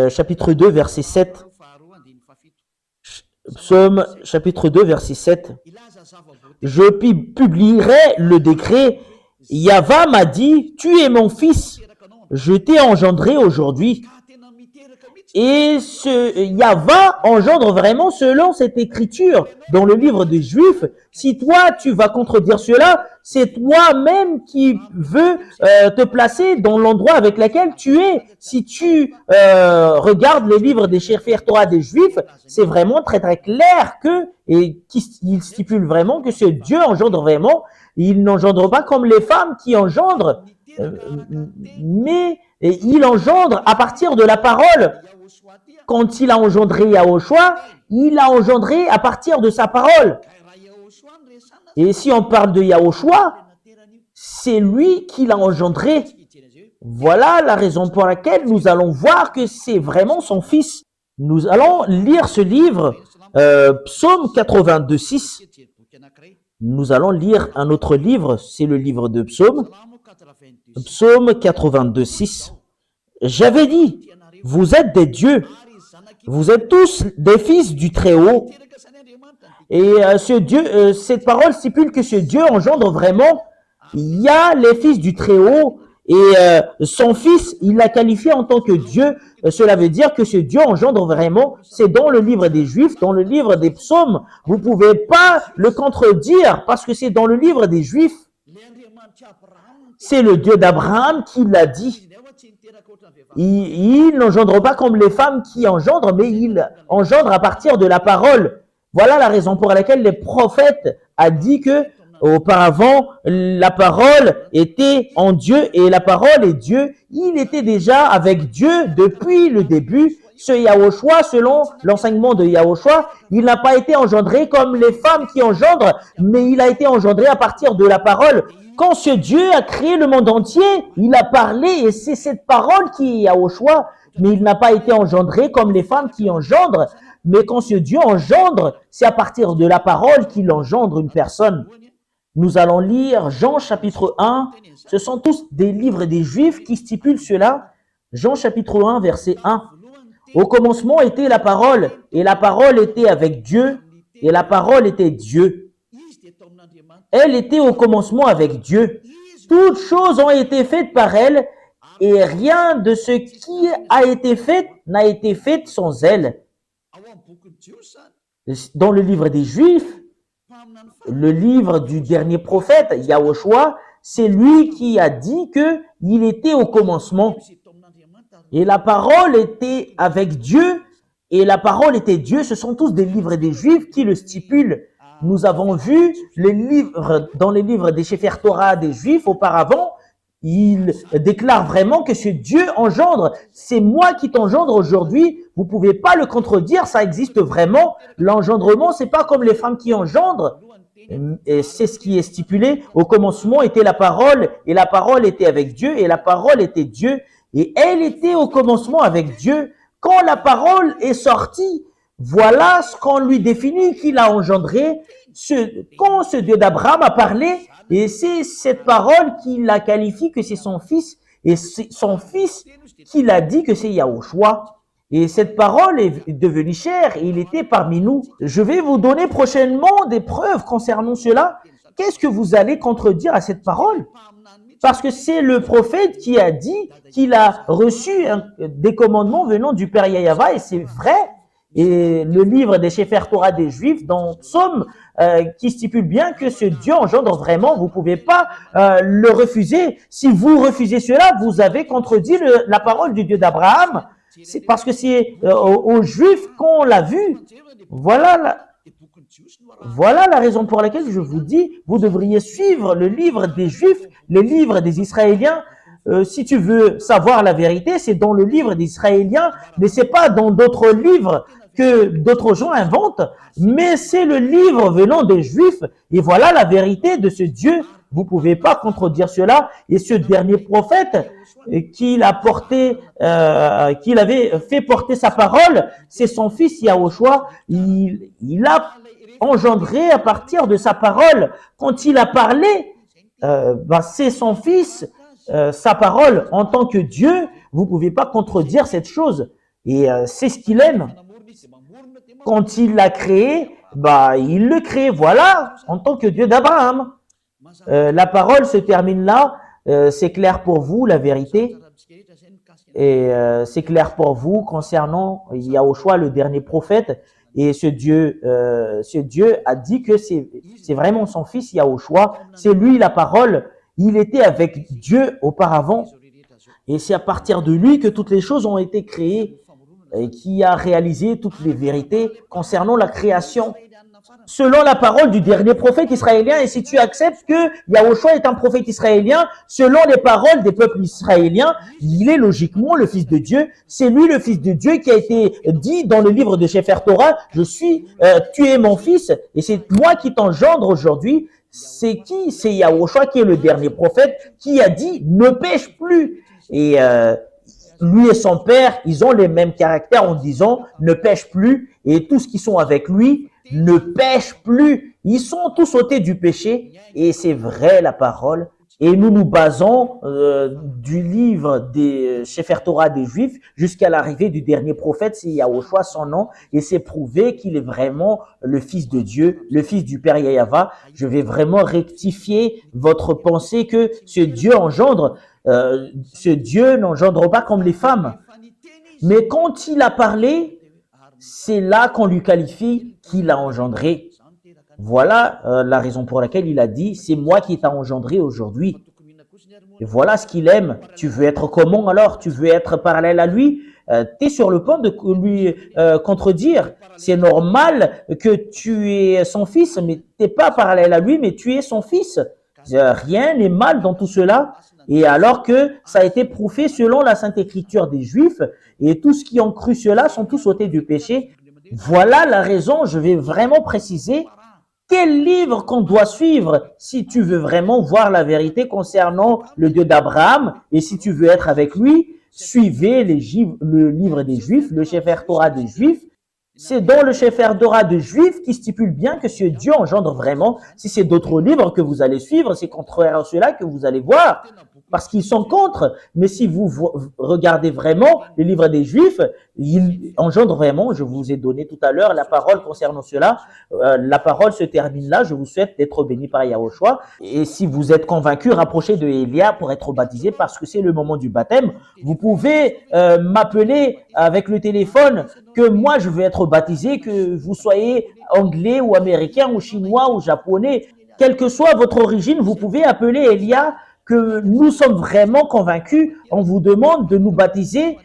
chapitre 2, verset 7. Psaume chapitre 2, verset 7. Je publierai le décret. Yahva m'a dit, tu es mon fils, je t'ai engendré aujourd'hui. Et ce Yahva engendre vraiment selon cette écriture dans le livre des Juifs. Si toi, tu vas contredire cela, c'est toi-même qui veux te placer dans l'endroit avec lequel tu es. Si tu regardes les livres des Sefer Torah des Juifs, c'est vraiment très très clair que, et il stipule vraiment que ce Dieu engendre vraiment. Il n'engendre pas comme les femmes qui engendrent, mais il engendre à partir de la parole. Quand il a engendré Yahushua, il a engendré à partir de sa parole. Et si on parle de Yahushua, c'est lui qui l'a engendré. Voilà la raison pour laquelle nous allons voir que c'est vraiment son fils. Nous allons lire ce livre, Psaume 82:6. Nous allons lire un autre livre, c'est le livre de Psaume. Psaume 82:6. J'avais dit, vous êtes des dieux, vous êtes tous des fils du Très-Haut. Et ce Dieu, cette parole stipule que ce Dieu engendre vraiment. Il y a les fils du Très-Haut et son fils, il l'a qualifié en tant que Dieu. Cela veut dire que ce Dieu engendre vraiment. C'est dans le livre des Juifs, dans le livre des Psaumes. Vous pouvez pas le contredire parce que c'est dans le livre des Juifs. C'est le Dieu d'Abraham qui l'a dit. Il n'engendre pas comme les femmes qui engendrent, mais il engendre à partir de la parole. Voilà la raison pour laquelle les prophètes a dit que auparavant, la parole était en Dieu et la parole est Dieu. Il était déjà avec Dieu depuis le début. Ce Yahushua, selon l'enseignement de Yahushua, il n'a pas été engendré comme les femmes qui engendrent, mais il a été engendré à partir de la parole. Quand ce Dieu a créé le monde entier, il a parlé et c'est cette parole qui est Yahushua, mais il n'a pas été engendré comme les femmes qui engendrent. mais quand ce Dieu engendre, c'est à partir de la parole qu'il engendre une personne. Nous allons lire Jean chapitre 1. Ce sont tous des livres des Juifs qui stipulent cela. Jean chapitre 1, verset 1. Au commencement était la parole, et la parole était avec Dieu, et la parole était Dieu. Elle était au commencement avec Dieu. Toutes choses ont été faites par elle, et rien de ce qui a été fait n'a été fait sans elle. Dans le livre des Juifs, le livre du dernier prophète, Yahushua, c'est lui qui a dit qu'il était au commencement. Et la parole était avec Dieu, et la parole était Dieu. Ce sont tous des livres des Juifs qui le stipulent. Nous avons vu les livres, dans les livres des Sefer Torah des Juifs auparavant, il déclare vraiment que ce Dieu engendre. C'est moi qui t'engendre aujourd'hui. Vous pouvez pas le contredire, ça existe vraiment. L'engendrement, c'est pas comme les femmes qui engendrent. Et c'est ce qui est stipulé. Au commencement était la parole, et la parole était avec Dieu, et la parole était Dieu, et elle était au commencement avec Dieu. Quand la parole est sortie, voilà ce qu'on lui définit qu'il a engendré. Quand ce Dieu d'Abraham a parlé, et c'est cette parole qui la qualifie que c'est son fils, et c'est son fils qui l'a dit que c'est Yahushua. Et cette parole est devenue chair, et il était parmi nous. Je vais vous donner prochainement des preuves concernant cela. Qu'est-ce que vous allez contredire à cette parole? Parce que c'est le prophète qui a dit qu'il a reçu des commandements venant du Père Yahava, et c'est vrai. Et le livre des Sefer Torah des Juifs, dans Psaume, qui stipule bien que ce Dieu engendre vraiment, vous pouvez pas le refuser. Si vous refusez cela, vous avez contredit la parole du Dieu d'Abraham. C'est parce que c'est aux Juifs qu'on l'a vu. Voilà la raison pour laquelle je vous dis, vous devriez suivre le livre des Juifs, les livres des Israéliens. Si tu veux savoir la vérité, c'est dans le livre des Israéliens, mais c'est pas dans d'autres livres que d'autres gens inventent, mais c'est le livre venant des Juifs. Et voilà la vérité de ce Dieu. Vous pouvez pas contredire cela. Et ce dernier prophète qu'il avait fait porter sa parole, c'est son fils Yahushua. Il a engendré à partir de sa parole. Quand il a parlé, c'est son fils, sa parole en tant que Dieu. Vous pouvez pas contredire cette chose. Et c'est ce qu'il aime. Quand il l'a créé, il le crée, voilà, en tant que Dieu d'Abraham. La parole se termine là. C'est clair pour vous, la vérité. Et c'est clair pour vous concernant Yahushua, le dernier prophète. Et ce Dieu a dit que c'est vraiment son fils Yahushua. C'est lui la parole. Il était avec Dieu auparavant. Et c'est à partir de lui que toutes les choses ont été créées, et qui a réalisé toutes les vérités concernant la création. Selon la parole du dernier prophète israélien, et si tu acceptes que Yahushua est un prophète israélien, selon les paroles des peuples israéliens, il est logiquement le fils de Dieu. C'est lui le fils de Dieu qui a été dit dans le livre de Sefer Torah, tu es mon fils, et c'est moi qui t'engendre aujourd'hui. C'est qui? C'est Yahushua qui est le dernier prophète qui a dit, ne pêche plus. Et lui et son père, ils ont les mêmes caractères en disant, ne pêche plus, et tous qui sont avec lui, ne pêchent plus. Ils sont tous ôtés du péché, et c'est vrai la parole. Et nous nous basons du livre des Sefer Torah des Juifs jusqu'à l'arrivée du dernier prophète, c'est Yahushua son nom, et c'est prouvé qu'il est vraiment le fils de Dieu, le fils du Père Yahava. Je vais vraiment rectifier votre pensée que ce Dieu engendre. Ce Dieu n'engendre pas comme les femmes. Mais quand il a parlé, c'est là qu'on lui qualifie qu'il a engendré. Voilà la raison pour laquelle il a dit, c'est moi qui t'ai engendré aujourd'hui. Et voilà ce qu'il aime. Tu veux être comment alors? Tu veux être parallèle à lui? Tu es sur le point de lui contredire. C'est normal que tu es son fils, mais tu n'es pas parallèle à lui, mais tu es son fils. Rien n'est mal dans tout cela. Et alors que ça a été prouvé selon la Sainte Écriture des Juifs, et tous qui ont cru cela sont tous ôtés du péché. Voilà la raison, je vais vraiment préciser quel livre qu'on doit suivre si tu veux vraiment voir la vérité concernant le Dieu d'Abraham, et si tu veux être avec lui, suivez le livre des Juifs, le Sefer Torah des Juifs, C'est dans le Sefer Torah de Juifs qui stipule bien que si Dieu engendre vraiment, si c'est d'autres livres que vous allez suivre, c'est contraire à cela que vous allez voir, parce qu'ils sont contre. Mais si vous regardez vraiment les livres des Juifs, ils engendrent vraiment, je vous ai donné tout à l'heure la parole concernant cela, la parole se termine là, je vous souhaite d'être béni par Yahushua. Et si vous êtes convaincu, rapprochez de Elia pour être baptisé, parce que c'est le moment du baptême. Vous pouvez m'appeler avec le téléphone, que moi je veux être baptisé, que vous soyez anglais ou américain ou chinois ou japonais, quelle que soit votre origine, vous pouvez appeler Elia, que nous sommes vraiment convaincus. On vous demande de nous baptiser.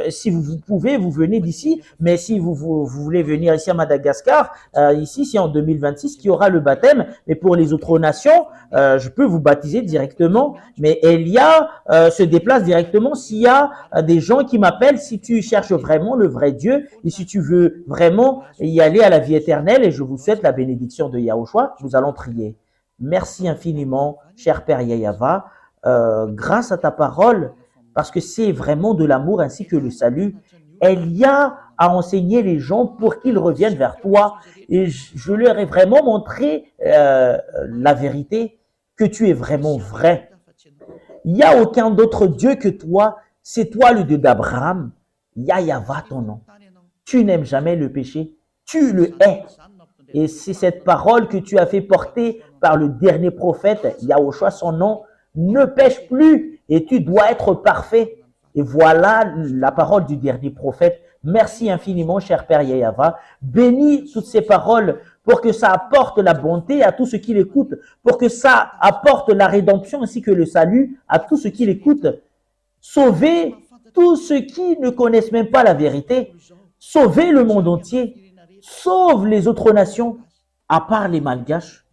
Si vous pouvez, vous venez d'ici. Mais si vous voulez venir ici à Madagascar, ici, c'est en 2026 qu'il y aura le baptême. Mais pour les autres nations, je peux vous baptiser directement. Mais Elia se déplace directement s'il y a des gens qui m'appellent, si tu cherches vraiment le vrai Dieu et si tu veux vraiment y aller à la vie éternelle. Et je vous souhaite la bénédiction de Yahushua. Nous allons prier. Merci infiniment, cher Père Yahava, grâce à ta parole, parce que c'est vraiment de l'amour ainsi que le salut. Elia a enseigné les gens pour qu'ils reviennent vers toi. Et je leur ai vraiment montré la vérité, que tu es vraiment vrai. Il n'y a aucun d'autre Dieu que toi. C'est toi le Dieu d'Abraham. Yahava ton nom. Tu n'aimes jamais le péché. Tu le hais. Et c'est cette parole que tu as fait porter par le dernier prophète, Yahushua, son nom, ne pêche plus et tu dois être parfait. Et voilà la parole du dernier prophète. Merci infiniment, cher Père Yahava. Bénis toutes ces paroles pour que ça apporte la bonté à tous ceux qui l'écoutent, pour que ça apporte la rédemption ainsi que le salut à tous ceux qui l'écoutent. Sauvez tous ceux qui ne connaissent même pas la vérité. Sauvez le monde entier. Sauve les autres nations, à part les Malgaches.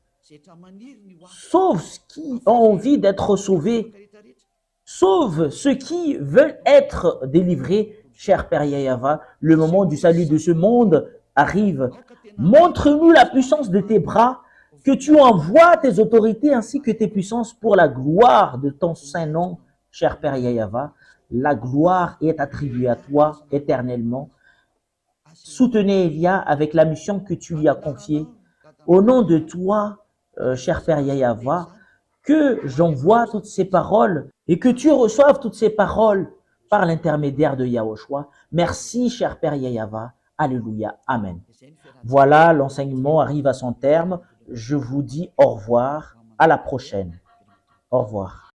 Sauve ceux qui ont envie d'être sauvés. Sauve ceux qui veulent être délivrés. Cher Père Yahava, le moment du salut de ce monde arrive. Montre-nous la puissance de tes bras, que tu envoies tes autorités ainsi que tes puissances pour la gloire de ton saint nom. Cher Père Yahava, la gloire est attribuée à toi éternellement. Soutenez Elia avec la mission que tu lui as confiée. Au nom de toi, cher Père Yahava, que j'envoie toutes ces paroles et que tu reçoives toutes ces paroles par l'intermédiaire de Yahushua. Merci, cher Père Yahava. Alléluia. Amen. Voilà, l'enseignement arrive à son terme. Je vous dis au revoir. À la prochaine. Au revoir.